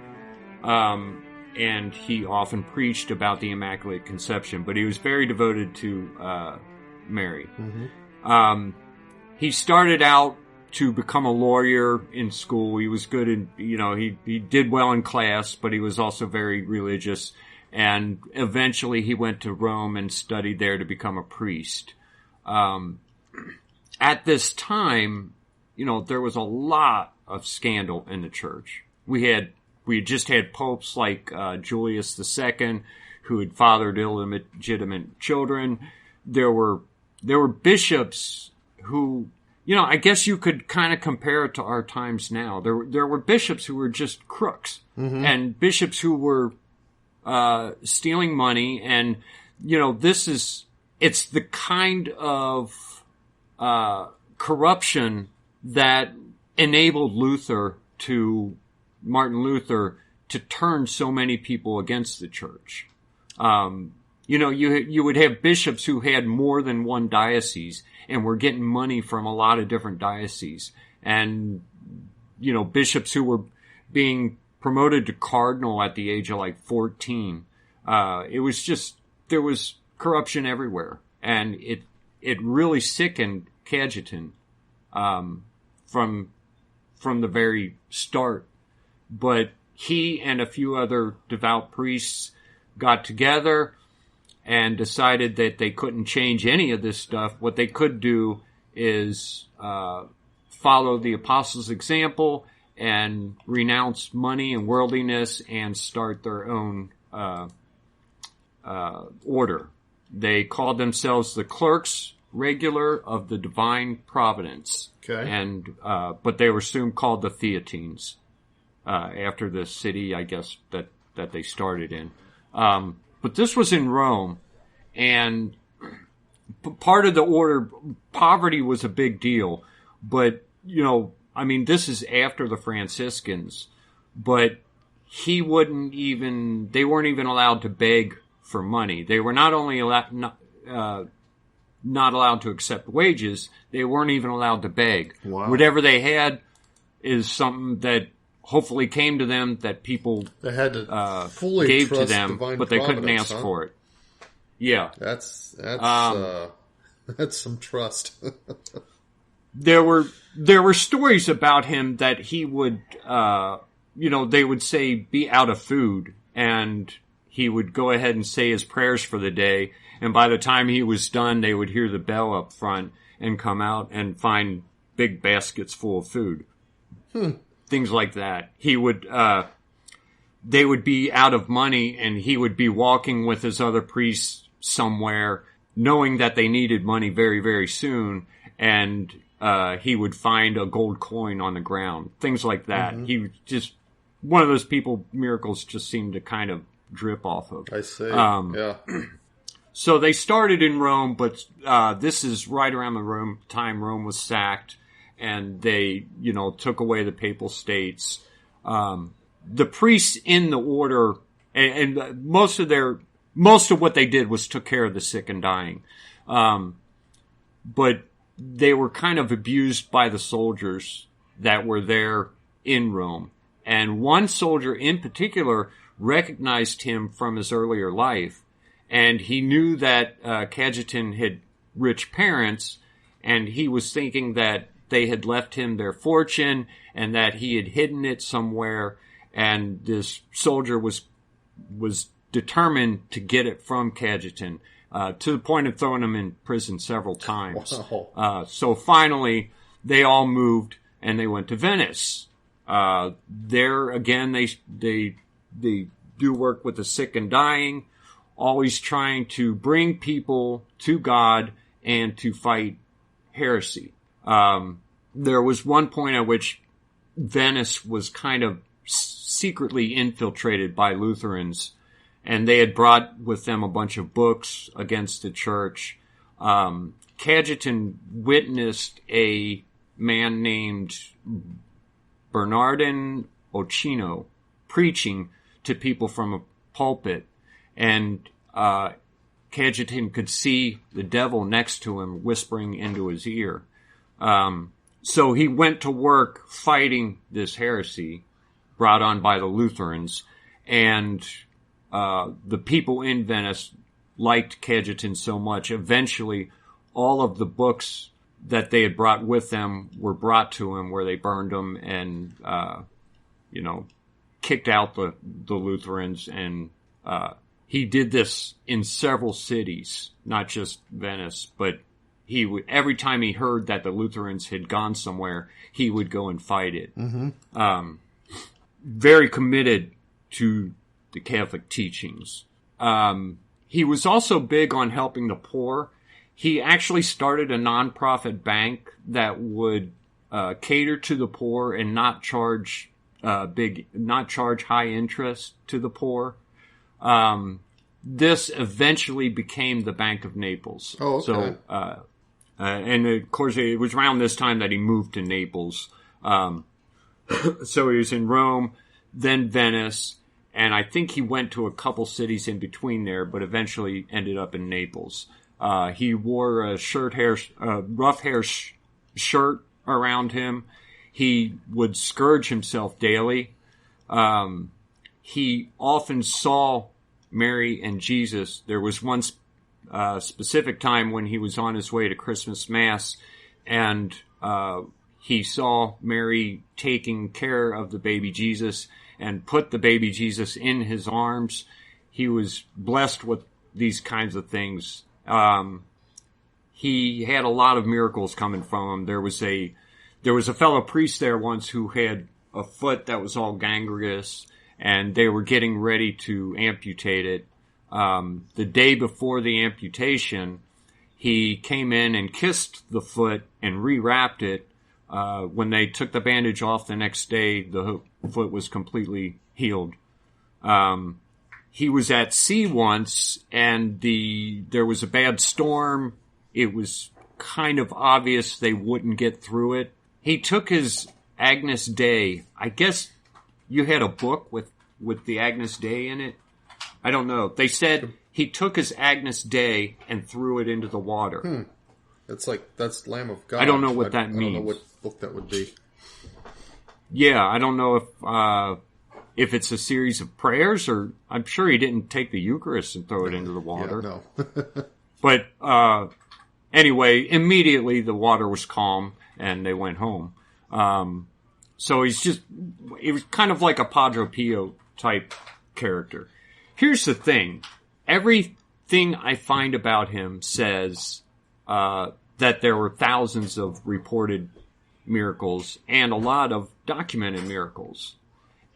and he often preached about the Immaculate Conception, but he was very devoted to Mary. He started out to become a lawyer in school. He was good in, he did well in class, but he was also very religious. And eventually he went to Rome and studied there to become a priest. At this time, there was a lot of scandal in the church. We had just had popes like Julius II, who had fathered illegitimate children. There were bishops who, I guess you could kind of compare it to our times now. There were bishops who were just crooks, and bishops who were stealing money, and it's the kind of corruption that enabled Martin Luther to turn so many people against the church. You would have bishops who had more than one diocese and were getting money from a lot of different dioceses, and bishops who were being promoted to cardinal at the age of like 14. It was just, there was corruption everywhere, and it really sickened Cajetan from the very start. But he and a few other devout priests got together and decided that they couldn't change any of this stuff. What they could do is follow the apostles' example and renounce money and worldliness and start their own order. They called themselves the Clerks Regular of the Divine Providence. Okay. And but they were soon called the Theatines after the city, I guess, that they started in. But this was in Rome, and part of the order, poverty was a big deal. But, this is after the Franciscans, but they weren't even allowed to beg for money. They were not only not allowed to accept wages, they weren't even allowed to beg. Wow. Whatever they had is something that hopefully came to them, that people they had to fully gave trust to them, divine but they couldn't ask huh? for it. Yeah. That's some trust. There were stories about him that he would, they would say be out of food, and he would go ahead and say his prayers for the day. And by the time he was done, they would hear the bell up front and come out and find big baskets full of food. Things like that. He would, they would be out of money, and he would be walking with his other priests somewhere, knowing that they needed money very, very soon, and he would find a gold coin on the ground. Things like that. He was just one of those people miracles just seemed to kind of drip off of. I see. Yeah. So they started in Rome, but this is right around the time Rome was sacked, and they, took away the papal states. The priests in the order, and most of what they did was took care of the sick and dying. But they were kind of abused by the soldiers that were there in Rome. And one soldier in particular recognized him from his earlier life. And he knew that Cajetan had rich parents, and he was thinking that they had left him their fortune and that he had hidden it somewhere. And this soldier was determined to get it from Cajetan, to the point of throwing him in prison several times. Wow. So finally, they all moved and they went to Venice. There again, they do work with the sick and dying, always trying to bring people to God and to fight heresy. There was one point at which Venice was kind of secretly infiltrated by Lutherans, and they had brought with them a bunch of books against the church. Cajetan witnessed a man named Bernardin Ochino preaching to people from a pulpit, and Cajetan could see the devil next to him whispering into his ear. So he went to work fighting this heresy brought on by the Lutherans, and the people in Venice liked Cajetan so much. Eventually, all of the books that they had brought with them were brought to him, where they burned them and, kicked out the Lutherans. And he did this in several cities, not just Venice, but he would, every time he heard that the Lutherans had gone somewhere, he would go and fight it. Very committed to the Catholic teachings. He was also big on helping the poor. He actually started a nonprofit bank that would cater to the poor and not charge high interest to the poor. This eventually became the Bank of Naples. Oh, okay. So, and of course, it was around this time that he moved to Naples. So he was in Rome, then Venice, and I think he went to a couple cities in between there, but eventually ended up in Naples. He wore a rough hair shirt around him. He would scourge himself daily. He often saw Mary and Jesus. There was one specific time when he was on his way to Christmas Mass, and he saw Mary taking care of the baby Jesus and put the baby Jesus in his arms. He was blessed with these kinds of things. He had a lot of miracles coming from him. There was a fellow priest there once who had a foot that was all gangrenous, and they were getting ready to amputate it. The day before the amputation, he came in and kissed the foot and rewrapped it. When they took the bandage off the next day, the foot was completely healed. He was at sea once, and there was a bad storm. It was kind of obvious they wouldn't get through it. He took his Agnus Dei. I guess you had a book with the Agnus Dei in it. I don't know. They said he took his Agnus Dei and threw it into the water. That's Lamb of God. I don't know what that means. I don't know what book that would be. Yeah, I don't know if if it's a series of prayers, or I'm sure he didn't take the Eucharist and throw it into the water. Yeah, no. But anyway, immediately the water was calm and they went home. So it was kind of like a Padre Pio type character. Here's the thing. Everything I find about him says that there were thousands of reported miracles and a lot of documented miracles.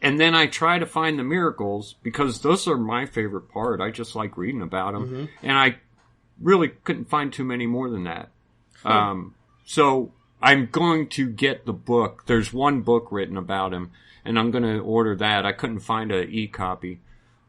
And then I try to find the miracles because those are my favorite part. I just like reading about them. Mm-hmm. And I really couldn't find too many more than that. So I'm going to get the book. There's one book written about him, and I'm going to order that. I couldn't find an e-copy.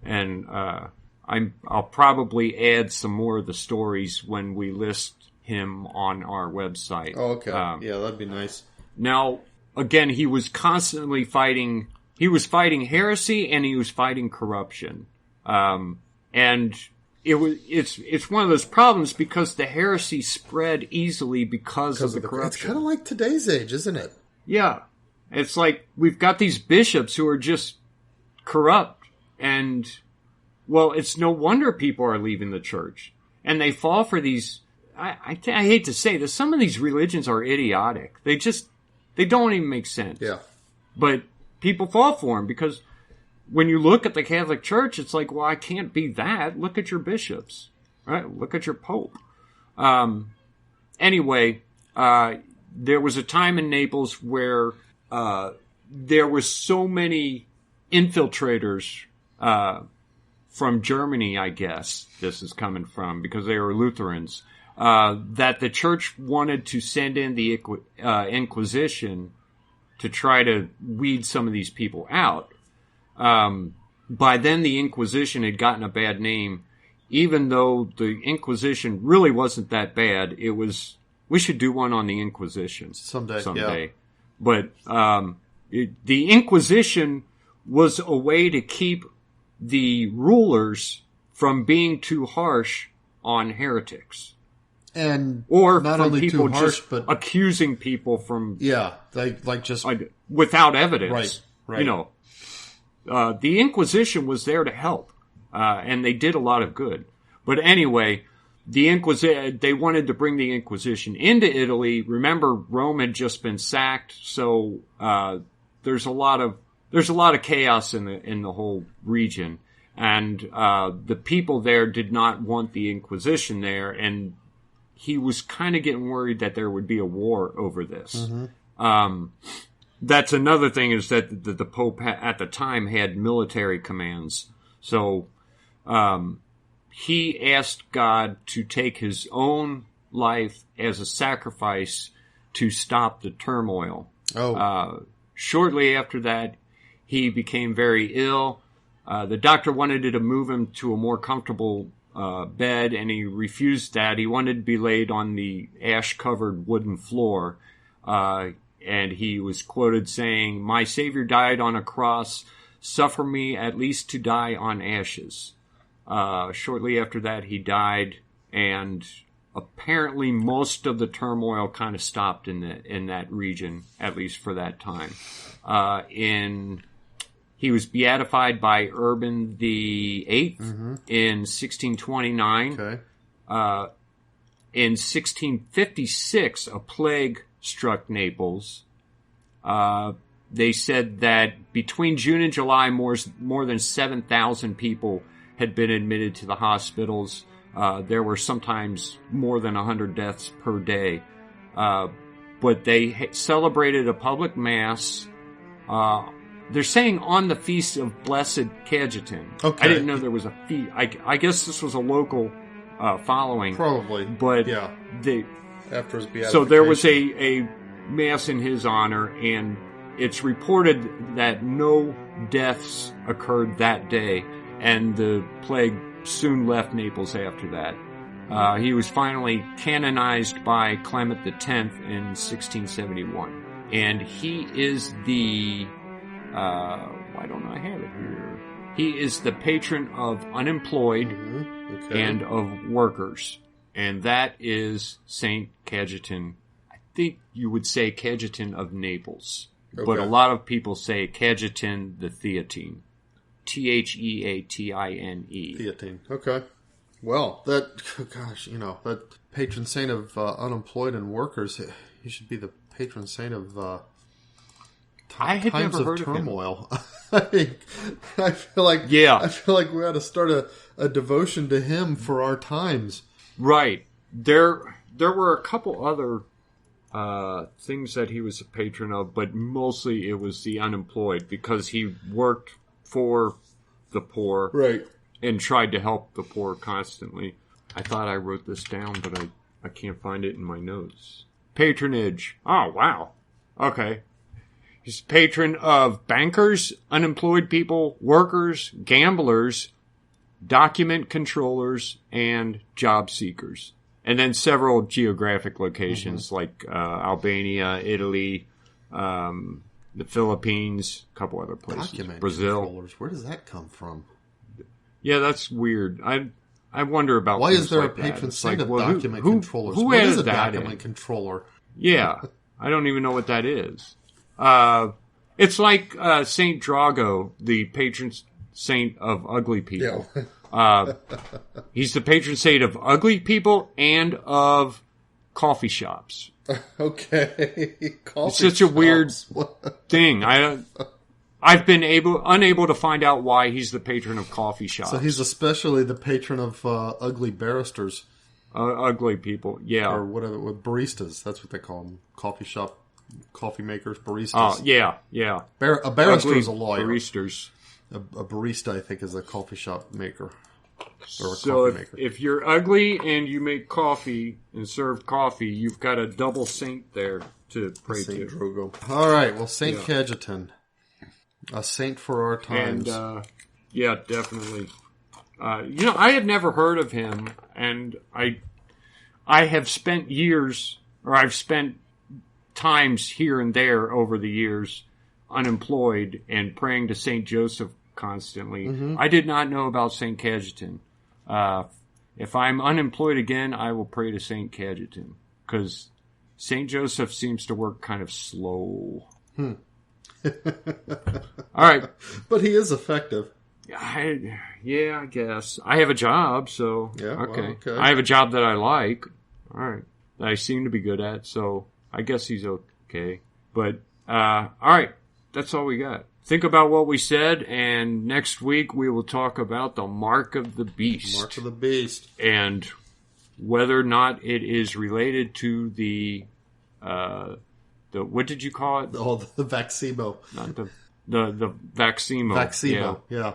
And I'll probably add some more of the stories when we list him on our website. Oh, okay. Yeah, that'd be nice. Now, again, he was constantly fighting. He was fighting heresy and he was fighting corruption. And it's one of those problems because the heresy spread easily because of the corruption. It's kind of like today's age, isn't it? Yeah. It's like we've got these bishops who are just corrupt. And, well, it's no wonder people are leaving the church. And they fall for these... I hate to say this, some of these religions are idiotic. They don't even make sense. Yeah. But people fall for them because when you look at the Catholic Church, it's like, well, I can't be that. Look at your bishops, right? Look at your Pope. Anyway, there was a time in Naples where there was so many infiltrators from Germany, I guess this is coming from, because they were Lutherans, that the church wanted to send in the Inquisition to try to weed some of these people out. By then, the Inquisition had gotten a bad name, even though the Inquisition really wasn't that bad. It was, we should do one on the Inquisition someday. Yeah. But the Inquisition was a way to keep the rulers from being too harsh on heretics. And or not from only people too harsh, just but accusing people from like just without evidence. Right. You know, the Inquisition was there to help, and they did a lot of good. But anyway, they wanted to bring the Inquisition into Italy. Remember, Rome had just been sacked, so there's a lot of chaos in the whole region, and the people there did not want the Inquisition there, and he was kind of getting worried that there would be a war over this. Mm-hmm. That's another thing, is that the Pope at the time had military commands. So he asked God to take his own life as a sacrifice to stop the turmoil. Shortly after that, he became very ill. The doctor wanted to move him to a more comfortable bed, and he refused that. He wanted to be laid on the ash-covered wooden floor, and he was quoted saying, "My Savior died on a cross. Suffer me at least to die on ashes." Shortly after that, he died, and apparently most of the turmoil kind of stopped in that region, at least for that time. He was beatified by Urban VIII in 1629. Okay. In 1656, a plague struck Naples. They said that between June and July, more than 7,000 people had been admitted to the hospitals. There were sometimes more than 100 deaths per day. But they celebrated a public mass. They're saying on the feast of Blessed Cajetan. Okay. I didn't know there was a feast. I guess this was a local following. Probably. But yeah. After his beatification. So there was a mass in his honor, and it's reported that no deaths occurred that day, and the plague soon left Naples after that. He was finally canonized by Clement X in 1671. And he is the... why don't I have it here? He is the patron of unemployed and of workers. And that is Saint Cajetan. I think you would say Cajetan of Naples. but Okay. a lot of people say Cajetan the Theatine. Theatine. Theatine. Okay. Well, that patron saint of unemployed and workers, he should be the patron saint of I had times never of heard turmoil. I feel like we ought to start a devotion to him for our times. Right. There were a couple other things that he was a patron of, but mostly it was the unemployed because he worked for the poor, Right. and tried to help the poor constantly. I thought I wrote this down, but I can't find it in my notes. Patronage. Oh, wow. Okay. He's patron of bankers, unemployed people, workers, gamblers, document controllers, and job seekers. And then several geographic locations like Albania, Italy, the Philippines, a couple other places. Document Brazil. controllers. Where does that come from? Yeah, that's weird. I wonder about Why things is there like a patron that. saint Like, of document controllers? Who What added is a that document in? controller? Yeah, I don't even know what that is. It's like Saint Drago, the patron saint of ugly people. Yeah. He's the patron saint of ugly people and of coffee shops. Okay. It's such a weird thing. I've been unable to find out why he's the patron of coffee shops. So he's especially the patron of ugly barristers. Ugly people, yeah. Or whatever, baristas. That's what they call them. Coffee makers, baristas. Oh, yeah. A barrister Ugly is a lawyer. Baristas. A barista, I think, is a coffee shop maker. Or a So coffee maker. if you're ugly and you make coffee and serve coffee, you've got a double saint there to pray Saint to. Drogo. All right, well, Saint Cajetan. A saint for our times. And, yeah, definitely. I had never heard of him, and I have spent years, or I've spent times here and there over the years, unemployed and praying to Saint Joseph constantly. Mm-hmm. I did not know about Saint Cajetan. If I'm unemployed again, I will pray to Saint Cajetan, because Saint Joseph seems to work kind of slow. All right. But he is effective. I guess. I have a job, so... Yeah, okay. well, okay. I have a job that I like. All right. That I seem to be good at, so I guess he's okay. But, all right. That's all we got. Think about what we said, and next week we will talk about the Mark of the Beast. Mark of the Beast. And whether or not it is related to the what did you call it? Oh, the Vaximo. Not the Vaximo. Vaximo, yeah.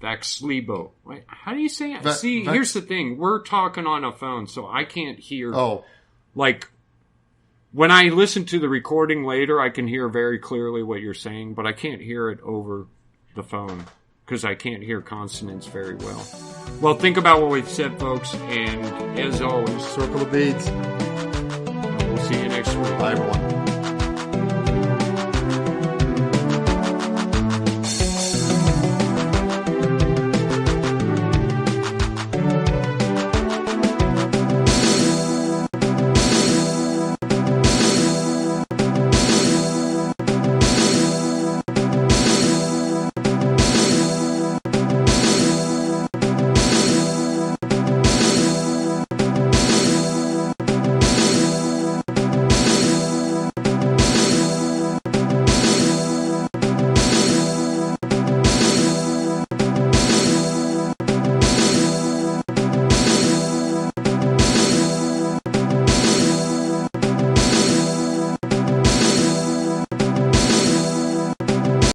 Vaxlebo. Wait, how do you say it? Here's the thing. We're talking on a phone, so I can't hear. Oh. Like, when I listen to the recording later, I can hear very clearly what you're saying, but I can't hear it over the phone because I can't hear consonants very well. Well, think about what we've said, folks, and as always, Circle the beads. we'll see you next week. Bye, everyone.